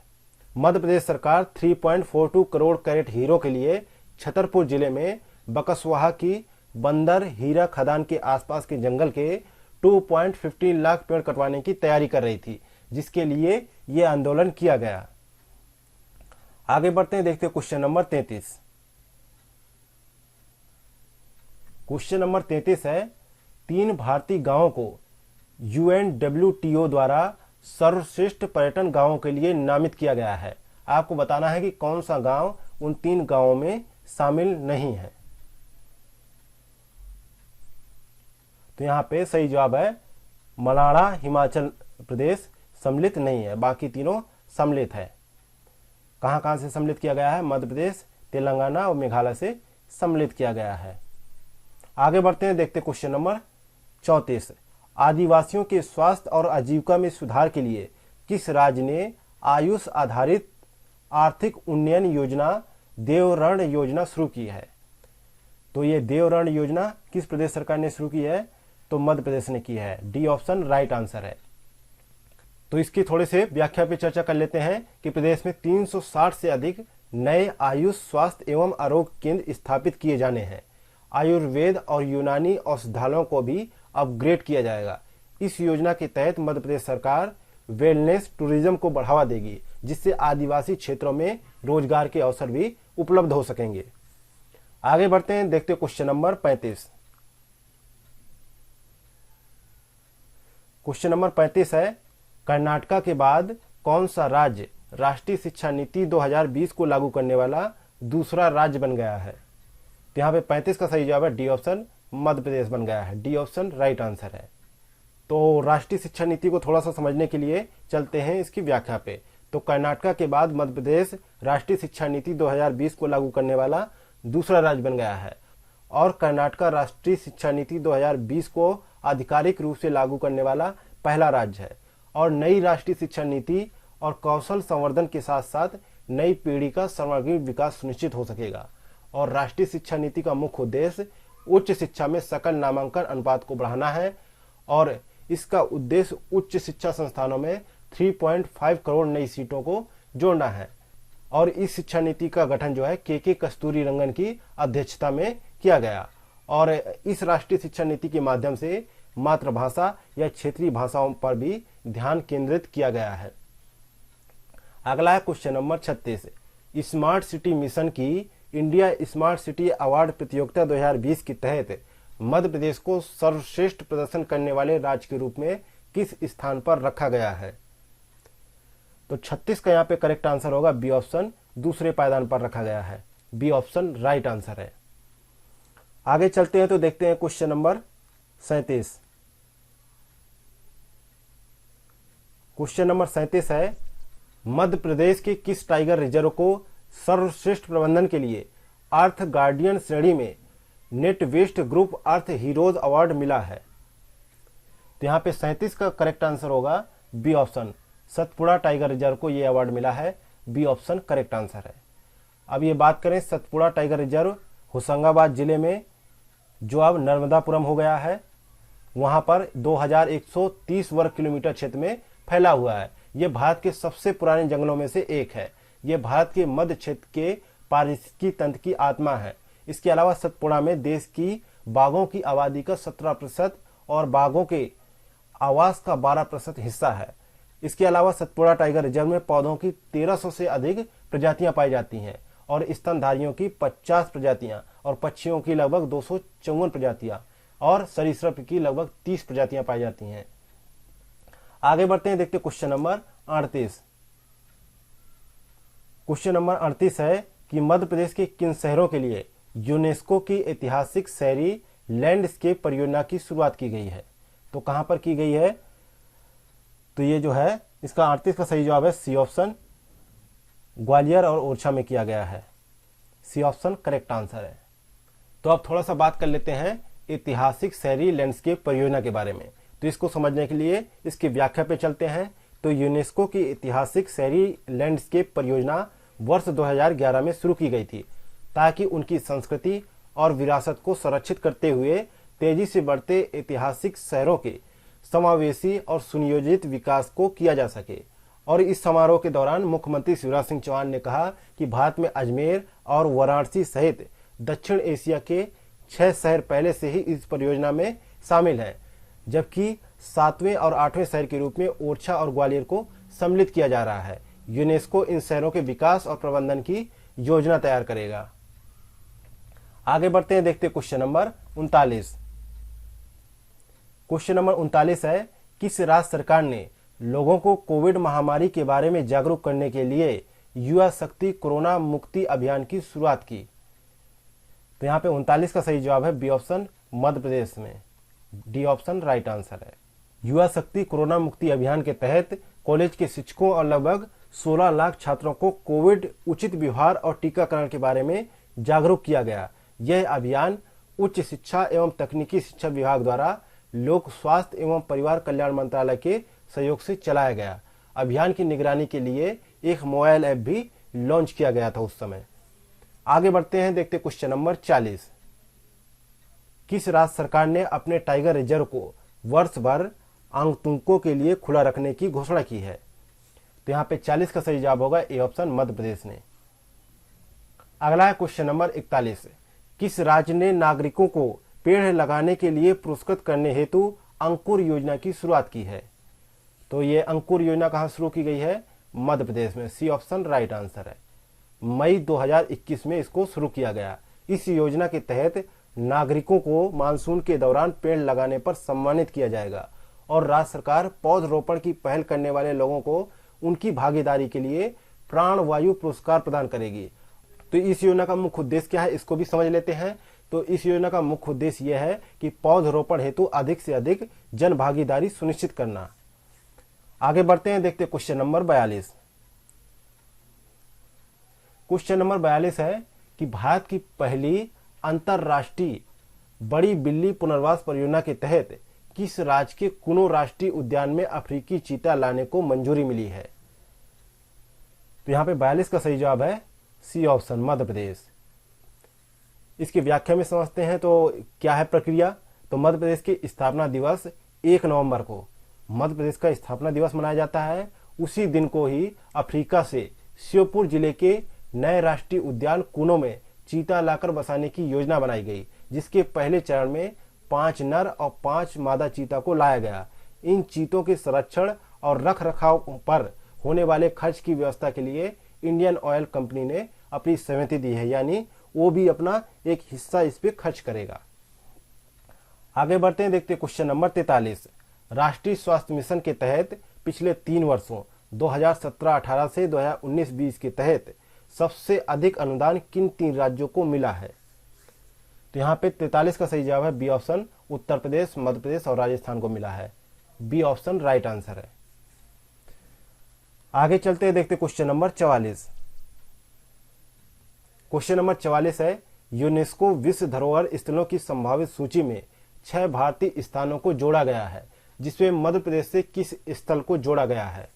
मध्य प्रदेश सरकार 3.42 करोड़ कैरेट हीरो के लिए छतरपुर जिले में बकसवाहा की बंदर हीरा खदान के आसपास के जंगल के 2.15 लाख पेड़ कटवाने की तैयारी कर रही थी, जिसके लिए यह आंदोलन किया गया। आगे बढ़ते हैं, देखते क्वेश्चन नंबर 33। क्वेश्चन नंबर 33 है, 3 भारतीय गांवों को UNWTO द्वारा सर्वश्रेष्ठ पर्यटन गांवों के लिए नामित किया गया है। आपको बताना है कि कौन सा गांव उन 3 गांवों में शामिल नहीं है। तो यहां पे सही जवाब है मलाड़ा, हिमाचल प्रदेश सम्मिलित नहीं है, बाकी तीनों सम्मिलित है। कहां कहां से सम्मिलित किया गया है? मध्य प्रदेश, तेलंगाना और मेघालय से सम्मिलित किया गया है। आगे बढ़ते हैं, देखते क्वेश्चन नंबर 34। आदिवासियों के स्वास्थ्य और आजीविका में सुधार के लिए किस राज्य ने आयुष आधारित आर्थिक उन्नयन योजना देवऋण योजना शुरू की है? तो ये देवऋण योजना किस प्रदेश सरकार ने शुरू की है? तो मध्य प्रदेश ने की है। डी ऑप्शन राइट आंसर है। तो इसकी थोड़े से व्याख्या पे चर्चा कर लेते हैं कि प्रदेश में 360 से अधिक नए आयुष स्वास्थ्य एवं आरोग्य केंद्र स्थापित किए जाने हैं। आयुर्वेद और यूनानी औषधालयों को भी अपग्रेड किया जाएगा। इस योजना के तहत मध्य प्रदेश सरकार वेलनेस टूरिज्म को बढ़ावा देगी, जिससे आदिवासी क्षेत्रों में रोजगार के अवसर भी उपलब्ध हो सकेंगे। आगे बढ़ते हैं, देखते क्वेश्चन नंबर 35। क्वेश्चन नंबर 35 है, कर्नाटका के बाद कौन सा राज्य राष्ट्रीय शिक्षा नीति 2020 को लागू करने वाला दूसरा राज्य बन गया है? तो यहाँ पे 35 का सही जवाब है डी ऑप्शन, मध्य प्रदेश बन गया है। डी ऑप्शन राइट आंसर है। तो राष्ट्रीय शिक्षा नीति को थोड़ा सा समझने के लिए चलते हैं इसकी व्याख्या पे। तो कर्नाटका के बाद मध्य प्रदेश राष्ट्रीय शिक्षा नीति 2020 को लागू करने वाला दूसरा राज्य बन गया है और कर्नाटका राष्ट्रीय शिक्षा नीति 2020 को आधिकारिक रूप से लागू करने वाला पहला राज्य है। और नई राष्ट्रीय शिक्षा नीति और कौशल संवर्धन के साथ साथ नई पीढ़ी का सर्वांगीण विकास सुनिश्चित हो सकेगा। और राष्ट्रीय शिक्षा नीति का मुख्य उद्देश्य उच्च शिक्षा में सकल नामांकन अनुपात को बढ़ाना है और इसका उद्देश्य उच्च शिक्षा संस्थानों में 3.5 करोड़ नई सीटों को जोड़ना है और इस शिक्षा नीति का गठन जो है के कस्तूरीरंगन की अध्यक्षता में किया गया। और इस राष्ट्रीय शिक्षा नीति के माध्यम से मातृभाषा या क्षेत्रीय भाषाओं पर भी ध्यान केंद्रित किया गया है। अगला है question number 36। Smart city mission की इंडिया स्मार्ट सिटी अवार्ड प्रतियोगिता 2020 के तहत मध्य प्रदेश को सर्वश्रेष्ठ प्रदर्शन करने वाले राज्य के रूप में किस स्थान पर रखा गया है? तो 36 का यहाँ पे करेक्ट आंसर होगा बी ऑप्शन, दूसरे पायदान पर रखा गया है। बी ऑप्शन राइट आंसर है। आगे चलते हैं तो देखते हैं क्वेश्चन नंबर 37। क्वेश्चन नंबर 37 है, मध्य प्रदेश के किस टाइगर रिजर्व को सर्वश्रेष्ठ प्रबंधन के लिए अर्थ गार्डियन श्रेणी में NatWest Group Earth Heroes award मिला है? तो यहाँ पे 37 का करेक्ट आंसर होगा B option, Satpura tiger reserve को यह अवार्ड मिला है। बी ऑप्शन करेक्ट आंसर है। अब ये बात करें सतपुड़ा टाइगर रिजर्व होशंगाबाद जिले में, जो अब नर्मदापुरम हो गया है, वहां पर 2130 वर्ग किलोमीटर क्षेत्र में फैला हुआ है। यह भारत के सबसे पुराने जंगलों में से एक है। यह भारत के मध्य क्षेत्र के पारिस्थितिकी तंत्र की आत्मा है। इसके अलावा सतपुड़ा में देश की बाघों की आबादी का 17% और बाघों के आवास का 12% हिस्सा है। इसके अलावा सतपुड़ा टाइगर रिजर्व में पौधों की 1300 से अधिक प्रजातियां पाई जाती हैं और स्तनधारियों की 50 प्रजातियां और पक्षियों की लगभग 254 प्रजातियां और सरीसृप की लगभग 30 प्रजातियां पाई जाती हैं। आगे बढ़ते हैं, देखते क्वेश्चन नंबर 38। क्वेश्चन नंबर 38 है कि मध्य प्रदेश के किन शहरों के लिए यूनेस्को की ऐतिहासिक शहरी लैंडस्केप परियोजना की शुरुआत की गई है? तो कहां पर की गई है? तो ये जो है इसका 38 का सही जवाब है सी ऑप्शन, ग्वालियर और ओरछा में किया गया है। सी ऑप्शन करेक्ट आंसर है। तो अब थोड़ा सा बात कर लेते हैं ऐतिहासिक शहरी लैंडस्केप परियोजना के बारे में। तो इसको समझने के लिए इसकी व्याख्या पे चलते हैं। तो यूनेस्को की ऐतिहासिक शहरी लैंडस्केप परियोजना वर्ष 2011 में शुरू की गई थी ताकि उनकी संस्कृति और विरासत को संरक्षित करते हुए तेजी से बढ़ते ऐतिहासिक शहरों के समावेशी और सुनियोजित विकास को किया जा सके। और इस समारोह के दौरान मुख्यमंत्री शिवराज सिंह चौहान ने कहा कि भारत में अजमेर और वाराणसी सहित दक्षिण एशिया के 6 शहर पहले से ही इस परियोजना में शामिल हैं, जबकि 7वें और 8वें शहर के रूप में ओरछा और ग्वालियर को सम्मिलित किया जा रहा है। यूनेस्को इन शहरों के विकास और प्रबंधन की योजना तैयार करेगा। आगे बढ़ते हैं, देखते क्वेश्चन नंबर 39। क्वेश्चन नंबर 39 है, किस राज्य सरकार ने लोगों को कोविड महामारी के बारे में जागरूक करने के लिए युवा शक्ति कोरोना मुक्ति अभियान की शुरुआत की? तो यहाँ पे 39 का सही जवाब है बी ऑप्शन, मध्य प्रदेश में। डी ऑप्शन राइट आंसर है। युवा शक्ति कोरोना मुक्ति अभियान के तहत कॉलेज के शिक्षकों और लगभग 16 लाख छात्रों को कोविड उचित व्यवहार और टीकाकरण के बारे में जागरूक किया गया। यह अभियान उच्च शिक्षा एवं तकनीकी शिक्षा विभाग द्वारा लोक स्वास्थ्य एवं परिवार कल्याण मंत्रालय के सहयोग से चलाया गया। अभियान की निगरानी के लिए एक मोबाइल ऐप भी लॉन्च किया गया था उस समय। आगे बढ़ते हैं, देखते क्वेश्चन नंबर 40। किस राज्य सरकार ने अपने टाइगर रिजर्व को वर्ष भर आगंतुकों के लिए खुला रखने की घोषणा की है? तो यहाँ पे 40 का सही जवाब होगा ए ऑप्शन, मध्य प्रदेश ने। अगला है क्वेश्चन नंबर 41। किस राज्य ने नागरिकों को पेड़ लगाने के लिए पुरस्कृत करने हेतु अंकुर योजना की शुरुआत की है? तो ये अंकुर योजना कहाँ शुरू की गई है? मध्य प्रदेश में। सी ऑप्शन राइट आंसर है। मई 2021 में इसको शुरू किया गया। इस योजना के तहत नागरिकों को मानसून के दौरान पेड़ लगाने पर सम्मानित किया जाएगा और राज्य सरकार पौधरोपण की पहल करने वाले लोगों को उनकी भागीदारी के लिए प्राणवायु पुरस्कार प्रदान करेगी। तो इस योजना का मुख्य उद्देश्य क्या है, इसको भी समझ लेते हैं। तो इस योजना का मुख्य उद्देश्य यह है कि पौधरोपण हेतु अधिक से अधिक जन भागीदारी सुनिश्चित करना। आगे बढ़ते हैं, देखते क्वेश्चन नंबर 42। क्वेश्चन नंबर 42 है कि भारत की पहली अंतरराष्ट्रीय बड़ी बिल्ली पुनर्वास परियोजना के तहत किस राज्य के कुनो राष्ट्रीय उद्यान में अफ्रीकी चीता लाने को मंजूरी मिली है? तो यहाँ पे 42 का सही जवाब है सी ऑप्शन, मध्य प्रदेश। इसकी व्याख्या में समझते हैं तो क्या है प्रक्रिया। तो मध्य प्रदेश के स्थापना दिवस 1 नवंबर को मध्य प्रदेश का स्थापना दिवस मनाया जाता है। उसी दिन को ही अफ्रीका से श्योपुर जिले के नए राष्ट्रीय उद्यान कुनो में चीता लाकर बसाने की योजना बनाई गई, जिसके पहले चरण में 5 नर और 5 मादा चीता को लाया गया। इन चीतों के संरक्षण और रख रखाव पर होने वाले खर्च की व्यवस्था के लिए इंडियन ऑयल कंपनी ने अपनी सहमति दी है, यानी वो भी अपना एक हिस्सा इस पे खर्च करेगा। आगे बढ़ते हैं, देखते हैं क्वेश्चन नंबर 43। राष्ट्रीय स्वास्थ्य मिशन के तहत पिछले 3 वर्षों 2017-18 से 2019-20 के तहत सबसे अधिक अनुदान किन 3 राज्यों को मिला है? तो यहाँ पे 43 का सही जवाब है बी ऑप्शन, उत्तर प्रदेश, मध्य प्रदेश और राजस्थान को मिला है। बी ऑप्शन राइट आंसर है। आगे चलते हैं, देखते क्वेश्चन नंबर 44। क्वेश्चन नंबर 44 है, यूनेस्को विश्व धरोहर स्थलों की संभावित सूची में 6 भारतीय स्थानों को जोड़ा गया है, जिसमें मध्य प्रदेश से किस स्थल को जोड़ा गया है?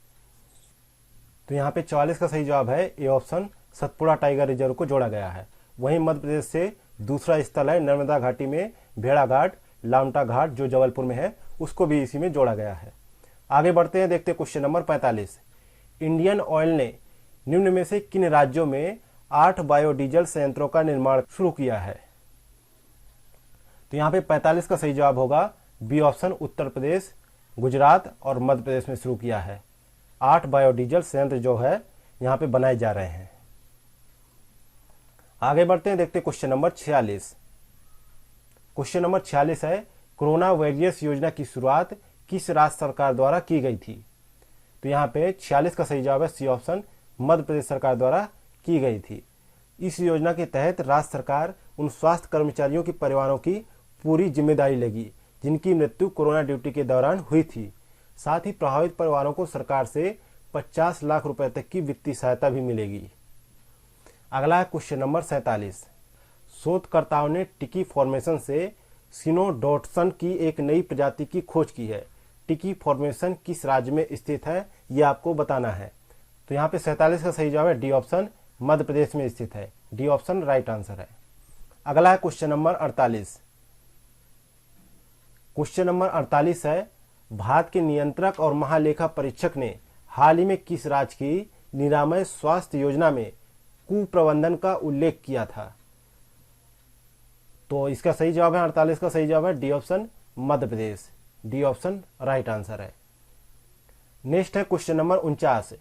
तो यहाँ पे 44 का सही जवाब है A option, Satpura tiger reserve को जोड़ा गया है। वहीं मध्य प्रदेश से दूसरा स्थल है नर्मदा घाटी में भेड़ाघाट, लामटा घाट जो जबलपुर में है, उसको भी इसी में जोड़ा गया है। आगे बढ़ते हैं, देखते क्वेश्चन नंबर 45। इंडियन ऑयल ने निम्न में से किन राज्यों में 8 बायोडीजल संयंत्रों का निर्माण शुरू किया है? तो यहाँ पे 45 का सही जवाब होगा बी ऑप्शन, उत्तर प्रदेश, गुजरात और मध्य प्रदेश में शुरू किया है। 8 बायोडीजल संयंत्र जो है यहाँ पे बनाए जा रहे हैं। आगे बढ़ते हैं, देखते क्वेश्चन नंबर 46। क्वेश्चन नंबर 46 है, कोरोना वॉरियर्स योजना की शुरुआत किस राज्य सरकार द्वारा की गई थी? तो यहाँ पे 46 का सही जवाब है सी ऑप्शन, मध्य प्रदेश सरकार द्वारा की गई थी। इस योजना के तहत राज्य सरकार उन स्वास्थ्य कर्मचारियों के परिवारों की पूरी जिम्मेदारी लेगी जिनकी मृत्यु कोरोना ड्यूटी के दौरान हुई थी। साथ ही प्रभावित परिवारों को सरकार से 50 लाख रुपए तक की वित्तीय सहायता भी मिलेगी। अगला है क्वेश्चन नंबर 47। शोधकर्ताओं ने टिकी फॉर्मेशन से सिनोडोट्सन की एक नई प्रजाति की खोज की है। टिकी फॉर्मेशन किस राज्य में स्थित है, यह आपको बताना है। तो यहाँ पे 47 का सही जवाब है डी ऑप्शन, मध्य प्रदेश में स्थित है। डी ऑप्शन राइट आंसर है। अगला है क्वेश्चन नंबर 48। क्वेश्चन नंबर 48 है, भारत के नियंत्रक और महालेखा परीक्षक ने हाल ही में किस राज्य की निरामय स्वास्थ्य योजना में कुप्रबंधन का उल्लेख किया था? तो इसका सही जवाब है 48 का सही जवाब है D option, Madhya Pradesh. D option right answer है। नेक्स्ट है क्वेश्चन नंबर 49।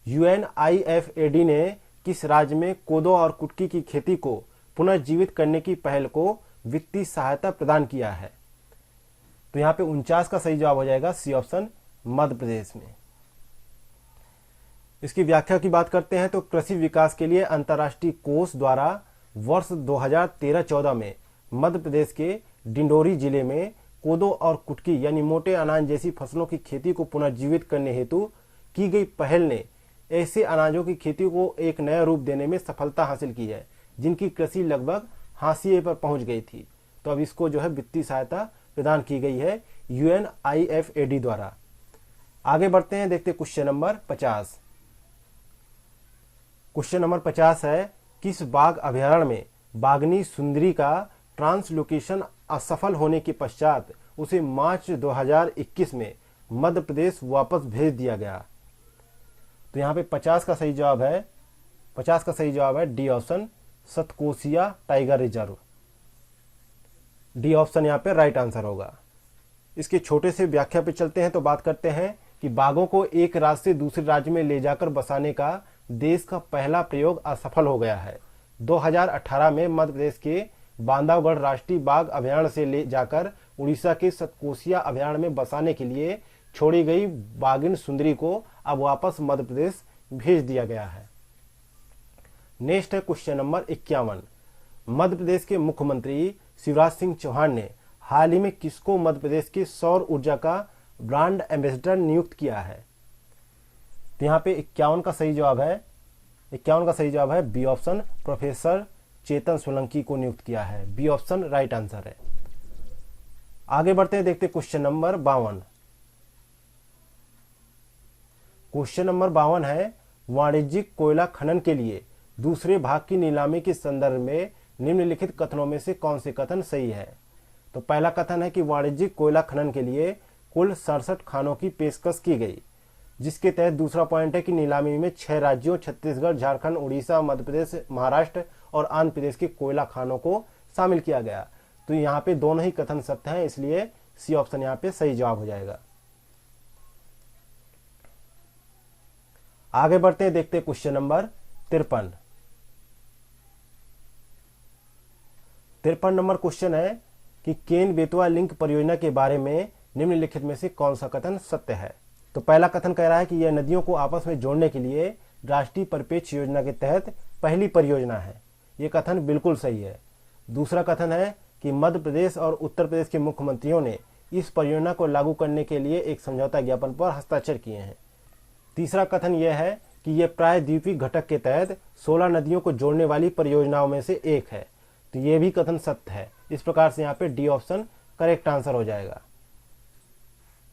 UNIFAD ने किस राज्य में कोदो और कुटकी की खेती को पुनर्जीवित करने की पहल को वित्तीय सहायता प्रदान किया है? तो यहाँ पे 49 का सही जवाब हो जाएगा सी ऑप्शन, मध्य प्रदेश में। इसकी व्याख्या की बात करते हैं तो कृषि विकास के लिए अंतर्राष्ट्रीय कोष द्वारा वर्ष 2013-14 में मध्य प्रदेश के डिंडोरी जिले में कोदो और कुटकी यानी मोटे अनाज जैसी फसलों की खेती को पुनर्जीवित करने हेतु की गई पहल ने ऐसे अनाजों की खेती को एक नया रूप देने में सफलता हासिल की है जिनकी कृषि लगभग हाशिए पर पहुंच गई थी। तो अब इसको जो है वित्तीय सहायता प्रदान की गई है UNIFAD द्वारा। आगे बढ़ते हैं, देखते क्वेश्चन नंबर 50। क्वेश्चन नंबर 50 है, किस बाघ अभयारण्य में बाघनी सुंदरी का ट्रांसलोकेशन असफल होने के पश्चात उसे मार्च 2021 में मध्य प्रदेश वापस भेज दिया गया? तो यहाँ पे 50 का सही जवाब है, 50 का सही जवाब है D option, Satkosia tiger reserve. D option यहाँ पे राइट आंसर होगा। इसके छोटे से व्याख्या पे चलते हैं तो बात करते हैं कि बाघों को एक राज्य से दूसरे राज्य में ले जाकर बसाने का देश का पहला प्रयोग असफल हो गया है। 2018 में मध्य प्रदेश के बांधवगढ़ राष्ट्रीय बाघ अभयारण्य से ले जाकर उड़ीसा के सतकोसिया अभयारण्य में बसाने के लिए छोड़ी गई बाघिन सुंदरी को अब वापस मध्य प्रदेश भेज दिया गया है। नेक्स्ट है क्वेश्चन नंबर 51। मध्य प्रदेश के मुख्यमंत्री शिवराज सिंह चौहान ने हाल ही में किसको मध्य प्रदेश के सौर ऊर्जा का ब्रांड एम्बेसडर नियुक्त किया है? तो यहाँ पे 51 का सही जवाब है, 51 का सही जवाब है बी ऑप्शन, प्रोफेसर चेतन सोलंकी को नियुक्त किया है। बी ऑप्शन राइट आंसर है। आगे बढ़ते हैं, देखते क्वेश्चन नंबर 52। क्वेश्चन नंबर 52 है, वाणिज्यिक कोयला खनन के लिए दूसरे भाग की नीलामी के संदर्भ में निम्नलिखित कथनों में से कौन से कथन सही है? तो पहला कथन है कि वाणिज्यिक कोयला खनन के लिए कुल 67 खानों की पेशकश की गई, जिसके तहत दूसरा पॉइंट है कि नीलामी में 6 राज्यों छत्तीसगढ़, झारखंड, उड़ीसा, मध्य प्रदेश, महाराष्ट्र और आंध्र प्रदेश के कोयला खानों को शामिल किया गया। तो यहाँ पे दोनों ही कथन सत्य हैं, इसलिए सी ऑप्शन यहाँ पे सही जवाब हो जाएगा। आगे बढ़ते हैं, देखते हैं क्वेश्चन नंबर 53। 53 नंबर क्वेश्चन है कि केन बेतवा लिंक परियोजना के बारे में निम्नलिखित में से कौन सा कथन सत्य है। तो पहला कथन कह रहा है कि यह नदियों को आपस में जोड़ने के लिए राष्ट्रीय परिप्रेक्ष्य योजना के तहत पहली परियोजना है। यह कथन बिल्कुल सही है। दूसरा कथन है कि मध्य प्रदेश और उत्तर प्रदेश के मुख्यमंत्रियों ने इस परियोजना को लागू करने के लिए एक समझौता ज्ञापन पर हस्ताक्षर किए हैं। तीसरा कथन यह है कि यह प्रायद्वीपीय घटक के तहत 16 नदियों को जोड़ने वाली परियोजनाओं में से एक है। तो यह भी कथन सत्य है। इस प्रकार से यहाँ पे डी ऑप्शन करेक्ट आंसर हो जाएगा।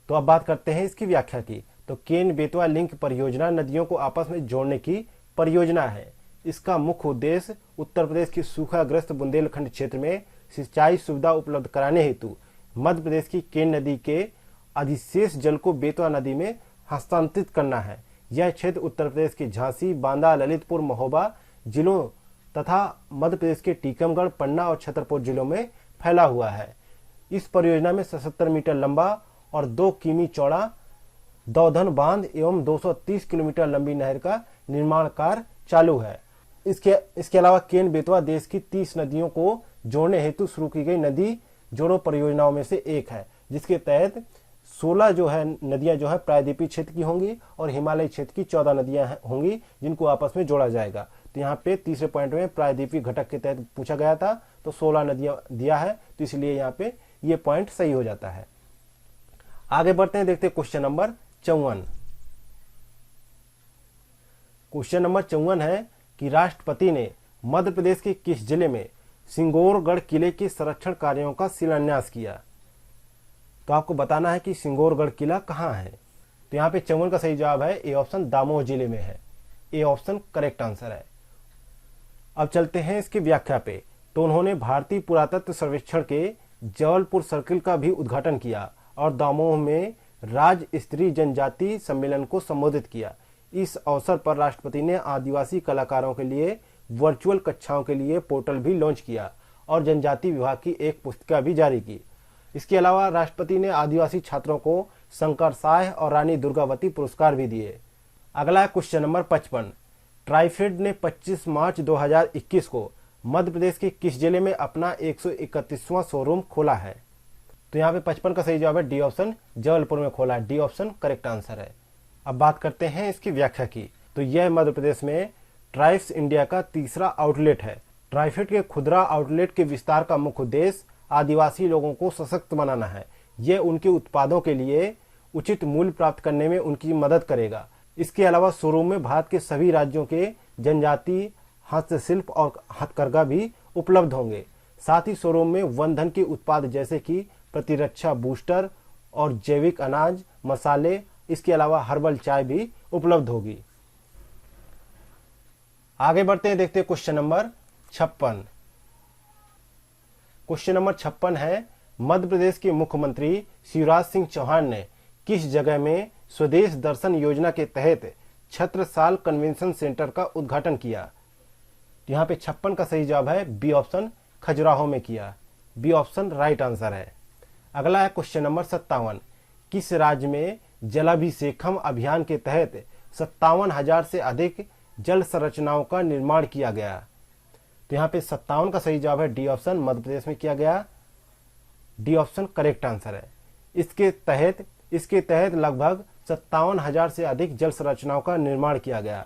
तो अब बात करते हैं इसकी व्याख्या की। तो केन बेतवा लिंक परियोजना नदियों को आपस में जोड़ने की परियोजना है। इसका मुख्य उद्देश्य उत्तर प्रदेश की सूखाग्रस्त बुंदेलखंड क्षेत्र में सिंचाई सुविधा उपलब्ध कराने हेतु मध्य प्रदेश की केन नदी के अधिशेष जल को बेतवा नदी में हस्तांतरित करना है। यह क्षेत्र उत्तर प्रदेश के झांसी, बांदा, ललितपुर, महोबा जिलों तथा मध्य प्रदेश के टीकमगढ़, पन्ना और छतरपुर जिलों में फैला हुआ है। इस परियोजना में 77 मीटर लंबा और 2 किमी चौड़ा दौधन बांध एवं 230 किलोमीटर लंबी नहर का निर्माण कार्य चालू है। इसके अलावा केन बेतवा देश की 30 नदियों को जोड़ने हेतु शुरू की गई नदी जोड़ो परियोजनाओं में से एक है, जिसके तहत 16 जो है नदियां जो है प्रायद्वीपीय क्षेत्र की होंगी और हिमालय क्षेत्र की 14 नदियां होंगी, जिनको आपस में जोड़ा जाएगा। तो यहाँ पे तीसरे पॉइंट में प्रायद्वीपीय घटक के तहत पूछा गया था, तो 16 नदियां दिया है, तो इसलिए यहाँ पे ये पॉइंट सही हो जाता है। आगे बढ़ते हैं, देखते हैं क्वेश्चन नंबर 54। क्वेश्चन नंबर 54 है कि राष्ट्रपति ने मध्य प्रदेश के किस जिले में सिंगोरगढ़ किले के संरक्षण कार्यों का शिलान्यास किया। तो आपको बताना है कि सिंगोरगढ़ किला कहाँ है। तो यहाँ पे 54 का सही जवाब है ए ऑप्शन, दामोह जिले में है। ए ऑप्शन करेक्ट आंसर है। अब चलते हैं इसकी व्याख्या पे। तो उन्होंने भारतीय पुरातत्व सर्वेक्षण के जबलपुर सर्किल का भी उद्घाटन किया और दामोह में राज्य स्तरीय जनजाति सम्मेलन को संबोधित किया। इस अवसर पर राष्ट्रपति ने आदिवासी कलाकारों के लिए वर्चुअल कक्षाओं के लिए पोर्टल भी लॉन्च किया और जनजाति विभाग की एक पुस्तिका भी जारी की। इसके अलावा राष्ट्रपति ने आदिवासी छात्रों को शंकर साह और रानी दुर्गावती पुरस्कार भी दिए। अगला है क्वेश्चन नंबर 55। ट्राइफेड ने 25 मार्च 2021 को मध्य प्रदेश के किस जिले में अपना 131वां शोरूम खोला है। तो यहाँ पे 55 का सही जवाब है डी ऑप्शन, जबलपुर में खोला है। डी ऑप्शन करेक्ट आंसर है। अब बात करते हैं इसकी व्याख्या की। तो यह मध्य प्रदेश में ट्राइब्स इंडिया का तीसरा आउटलेट है। ट्राइफेड के खुदरा आउटलेट के विस्तार का मुख्य उद्देश्य आदिवासी लोगों को सशक्त बनाना है। यह उनके उत्पादों के लिए उचित मूल्य प्राप्त करने में उनकी मदद करेगा। इसके अलावा शोरूम में भारत के सभी राज्यों के जनजातीय हस्तशिल्प और हथकरघा भी उपलब्ध होंगे। साथ ही शोरूम में वन धन के उत्पाद जैसे कि प्रतिरक्षा बूस्टर और जैविक अनाज, मसाले, इसके अलावा हर्बल चाय भी उपलब्ध होगी। आगे बढ़ते हैं, देखते हैं क्वेश्चन नंबर 56। क्वेश्चन नंबर 56 है मध्य प्रदेश के मुख्यमंत्री शिवराज सिंह चौहान ने किस जगह में स्वदेश दर्शन योजना के तहत छत्रसाल कन्वेंशन सेंटर का उद्घाटन किया। यहाँ पे 56 का सही जवाब है बी ऑप्शन, खजुराहो में किया। बी ऑप्शन राइट आंसर है। अगला है क्वेश्चन नंबर 57। किस राज्य में जलाभिषेकम अभियान के तहत 57,000 से अधिक जल संरचनाओं का निर्माण किया गया। तो यहाँ पे 57 का सही जवाब है डी ऑप्शन, मध्य प्रदेश में किया गया। डी ऑप्शन करेक्ट आंसर है। इसके तहत लगभग 57,000 से अधिक जल संरचनाओं का निर्माण किया गया।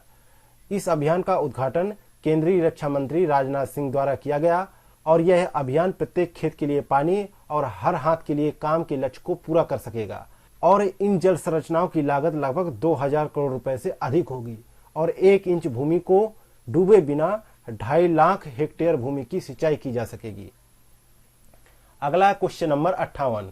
इस अभियान का उद्घाटन केंद्रीय रक्षा मंत्री राजनाथ सिंह द्वारा किया गया और यह अभियान प्रत्येक खेत के लिए पानी और हर हाथ के लिए काम के लक्ष्य को पूरा कर सकेगा और इन जल संरचनाओं की लागत लगभग 2000 करोड़ रुपए से अधिक होगी और 1 इंच भूमि को डूबे बिना 2.5 लाख हेक्टेयर भूमि की सिंचाई की जा सकेगी। अगला है क्वेश्चन नंबर 58।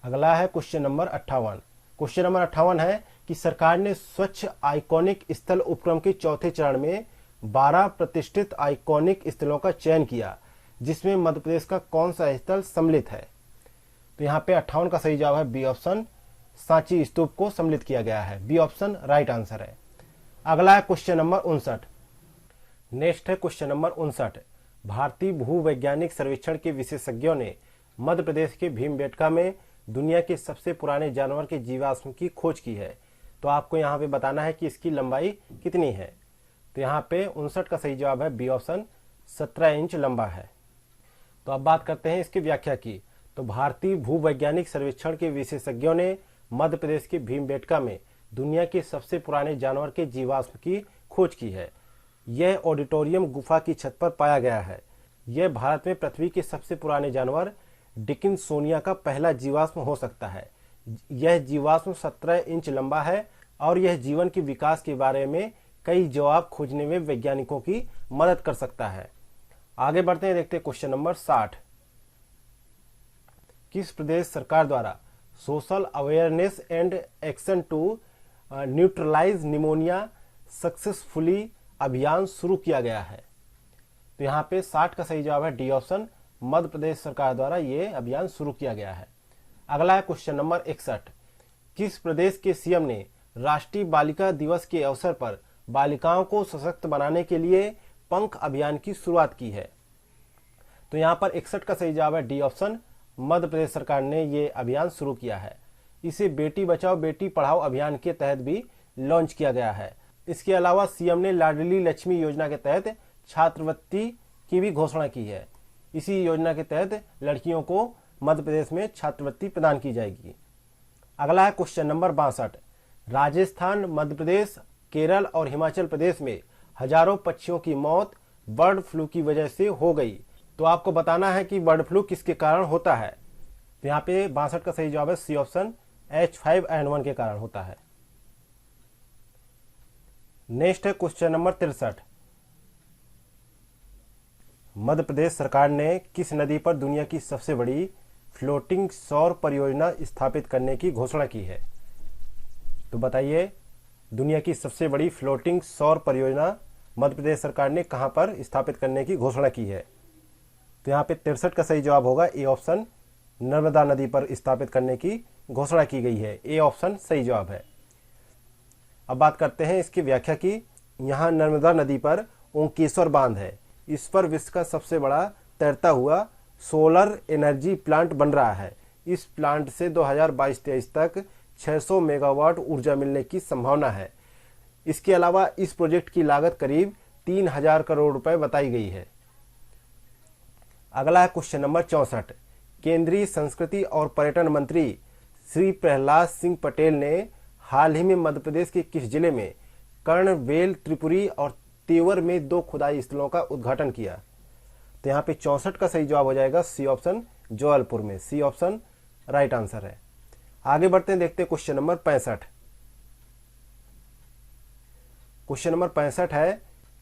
अगला है क्वेश्चन नंबर 58। क्वेश्चन नंबर 58 है कि सरकार ने स्वच्छ आइकॉनिक स्थल उपक्रम के चौथे चरण में 12 प्रतिष्ठित आइकॉनिक स्थलों का चयन किया, जिसमें मध्य प्रदेश का कौन सा स्थल सम्मिलित है। तो यहाँ पे 58 का सही जवाब है बी ऑप्शन, सांची स्तूप को सम्मिलित किया गया है। बी ऑप्शन राइट आंसर है। अगला है क्वेश्चन नंबर 59। नेक्स्ट है क्वेश्चन नंबर 59। भारतीय भूवैज्ञानिक सर्वेक्षण के विशेषज्ञों ने मध्य प्रदेश के भीमबेटका में दुनिया के सबसे पुराने जानवर के जीवाश्म की खोज की है। तो आपको यहाँ पे बताना है कि इसकी लंबाई कितनी है। तो यहाँ पे 59 का सही जवाब है बी ऑप्शन 17 इंच लंबा है। तो अब बात करते हैं इसकी व्याख्या की। तो भारतीय भूवैज्ञानिक सर्वेक्षण के विशेषज्ञों ने मध्य प्रदेश के भीमबेटका में दुनिया के सबसे पुराने जानवर के जीवाश्म की खोज की है। यह ऑडिटोरियम गुफा की छत पर पाया गया है। यह भारत में पृथ्वी के सबसे पुराने जानवर डिकिंसोनिया का पहला जीवाश्म हो सकता है। यह जीवाश्म 17 इंच लंबा है और यह जीवन के विकास के बारे में कई जवाब खोजने में वैज्ञानिकों की मदद कर सकता है। आगे बढ़ते हैं, देखते हैं क्वेश्चन नंबर 60। किस प्रदेश सरकार द्वारा social awareness and action to neutralize pneumonia successfully अभियान शुरू किया गया है। तो यहाँ पे 60 का सही जवाब है डी ऑप्शन, मध्य प्रदेश सरकार द्वारा यह अभियान शुरू किया गया है। अगला है क्वेश्चन नंबर 61। किस प्रदेश के सीएम ने राष्ट्रीय बालिका दिवस के अवसर पर बालिकाओं को सशक्त बनाने के लिए पंख अभियान की शुरुआत की है। तो यहाँ पर 61 का सही जवाब है डी ऑप्शन, मध्य प्रदेश सरकार ने यह अभियान शुरू किया है। इसे बेटी बचाओ बेटी पढ़ाओ अभियान के तहत भी लॉन्च किया गया है। इसके अलावा सीएम ने लाडली लक्ष्मी योजना के तहत छात्रवृत्ति की भी घोषणा की है। इसी योजना के तहत लड़कियों को मध्य प्रदेश में छात्रवृत्ति प्रदान की जाएगी। अगला है क्वेश्चन नंबर 62। राजस्थान, मध्य प्रदेश, केरल और हिमाचल प्रदेश में हजारों पक्षियों की मौत बर्ड फ्लू की वजह से हो गई। तो आपको बताना है कि बर्ड फ्लू किसके कारण होता है। तो यहाँ पे 62 का सही जवाब है सी ऑप्शन, H5N1 के कारण होता है। नेक्स्ट है क्वेश्चन नंबर 63। मध्य प्रदेश सरकार ने किस नदी पर दुनिया की सबसे बड़ी फ्लोटिंग सौर परियोजना स्थापित करने की घोषणा की है। तो बताइए, दुनिया की सबसे बड़ी फ्लोटिंग सौर परियोजना मध्य प्रदेश सरकार ने कहां पर स्थापित करने की घोषणा की है। तो यहाँ पे 63 का सही जवाब होगा ए ऑप्शन, नर्मदा नदी पर स्थापित करने की घोषणा की गई है। ए ऑप्शन सही जवाब है। अब बात करते हैं इसकी व्याख्या की। यहाँ नर्मदा नदी पर ओंकेश्वर बांध है। इस पर विश्व का सबसे बड़ा तैरता हुआ सोलर एनर्जी प्लांट बन रहा है। इस प्लांट से 2022-23 तक 600 मेगावाट ऊर्जा मिलने की संभावना है। इसके अलावा इस प्रोजेक्ट की लागत करीब 3000 करोड़ रुपए बताई गई है। अगला है क्वेश्चन नंबर 64। केंद्रीय संस्कृति और पर्यटन मंत्री श्री प्रहलाद सिंह पटेल ने हाल ही में मध्य प्रदेश के किस जिले में कर्णवेल, त्रिपुरी और तेवर में 2 खुदाई स्थलों का उद्घाटन किया। तो यहाँ पे 64 का सही जवाब हो जाएगा सी ऑप्शन, जबलपुर में। सी ऑप्शन राइट आंसर है। आगे बढ़ते हैं, देखते हैं क्वेश्चन नंबर 65। क्वेश्चन नंबर 65 है,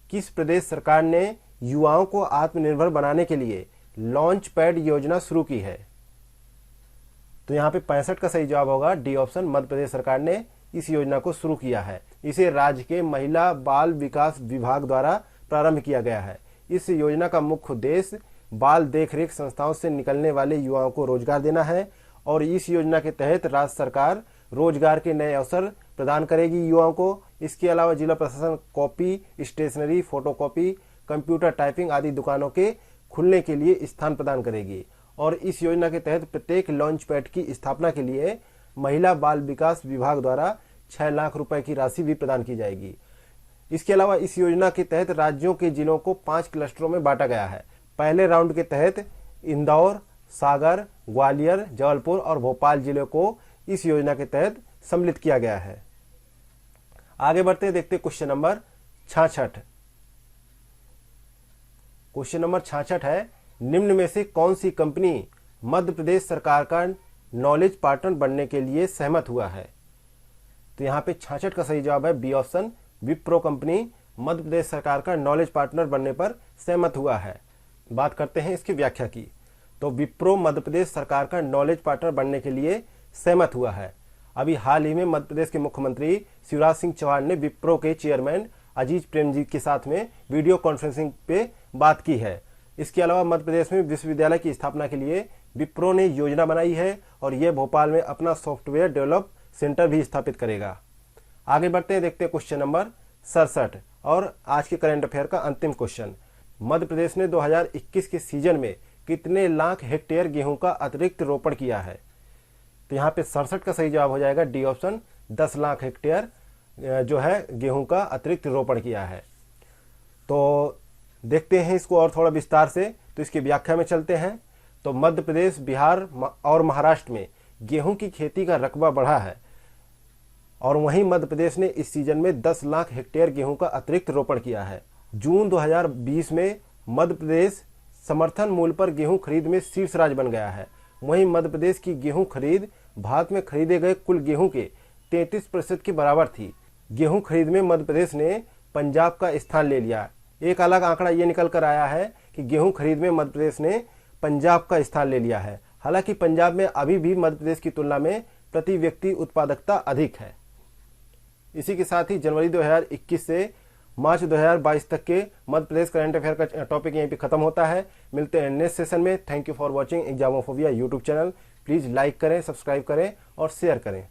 किस प्रदेश सरकार ने युवाओं को आत्मनिर्भर बनाने के लिए लॉन्च पैड योजना शुरू की है। तो यहाँ पे 65 का सही जवाब होगा डी ऑप्शन, मध्य प्रदेश सरकार ने इस योजना को शुरू किया है। इसे राज्य के महिला बाल विकास विभाग द्वारा प्रारंभ किया गया है। इस योजना का मुख्य उद्देश्य बाल देखरेख संस्थाओं से निकलने वाले युवाओं को रोजगार देना है और इस योजना के तहत राज्य सरकार रोजगार के नए अवसर प्रदान करेगी युवाओं को। इसके अलावा जिला प्रशासन copy, stationery, photocopy, computer typing आदि दुकानों के खुलने के लिए स्थान प्रदान करेगी और इस योजना के तहत प्रत्येक लॉन्च पैड की स्थापना के लिए महिला बाल विकास विभाग द्वारा 6 लाख रुपए की राशि भी प्रदान की जाएगी। इसके अलावा इस योजना के तहत राज्यों के जिलों को 5 क्लस्टरों में बांटा गया है। पहले राउंड के तहत इंदौर, सागर, ग्वालियर, जबलपुर और भोपाल जिले को इस योजना के तहत सम्मिलित किया गया है। आगे बढ़ते हैं, देखते क्वेश्चन नंबर 66। क्वेश्चन नंबर 66 है, निम्न में से कौन सी कंपनी मध्य प्रदेश सरकार का नॉलेज पार्टनर बनने के लिए सहमत हुआ है। तो यहाँ पे 66 का सही जवाब है B option, Wipro company Madhya Pradesh सरकार का नॉलेज पार्टनर बनने पर सहमत हुआ है। बात करते हैं इसकी व्याख्या की। तो विप्रो मध्य प्रदेश सरकार का नॉलेज पार्टनर बनने के लिए सहमत हुआ है। अभी हाल ही में मध्य प्रदेश के मुख्यमंत्री शिवराज सिंह चौहान ने विप्रो के चेयरमैन अजीज प्रेमजी के साथ में वीडियो कॉन्फ्रेंसिंग पे बात की है। इसके अलावा मध्य प्रदेश में विश्वविद्यालय की स्थापना के लिए विप्रो ने योजना बनाई है और यह भोपाल में अपना सॉफ्टवेयर डेवलप सेंटर भी स्थापित करेगा। आगे बढ़ते हैं, देखते हैं क्वेश्चन नंबर 67 और आज के करंट अफेयर का अंतिम क्वेश्चन। मध्य प्रदेश ने 2021 के सीजन में कितने लाख हेक्टेयर गेहूं का अतिरिक्त रोपण किया है? तो यहाँ पे 67 का सही जवाब हो जाएगा डी ऑप्शन, 10 लाख हेक्टेयर जो है गेहूं का अतिरिक्त रोपण किया है। तो देखते हैं इसको और थोड़ा विस्तार से, तो इसकी व्याख्या में चलते हैं। तो मध्य प्रदेश, बिहार और महाराष्ट्र में गेहूं की खेती का रकबा बढ़ा है और वहीं मध्य प्रदेश ने इस सीजन में 10 लाख हेक्टेयर गेहूं का अतिरिक्त रोपण किया है। जून 2020 में मध्य प्रदेश समर्थन मूल्य पर गेहूं खरीद में शीर्ष राज्य बन गया है। वहीं मध्य प्रदेश की गेहूं खरीद भारत में खरीदे गए कुल गेहूं के 33% के बराबर थी। गेहूं खरीद में मध्य प्रदेश ने पंजाब का स्थान ले लिया। एक अलग आंकड़ा ये निकल कर आया है कि गेहूं खरीद में मध्य प्रदेश ने पंजाब का स्थान ले लिया है। हालांकि पंजाब में अभी भी मध्य प्रदेश की तुलना में प्रति व्यक्ति उत्पादकता अधिक है। इसी के साथ ही जनवरी 2021 से मार्च 2022 तक के मध्य प्रदेश करंट अफेयर का टॉपिक यहीं पे खत्म होता है। मिलते हैं नेक्स्ट सेशन में। Thank you for watching examophobia YouTube channel. Please like करें, सब्सक्राइब करें और शेयर करें।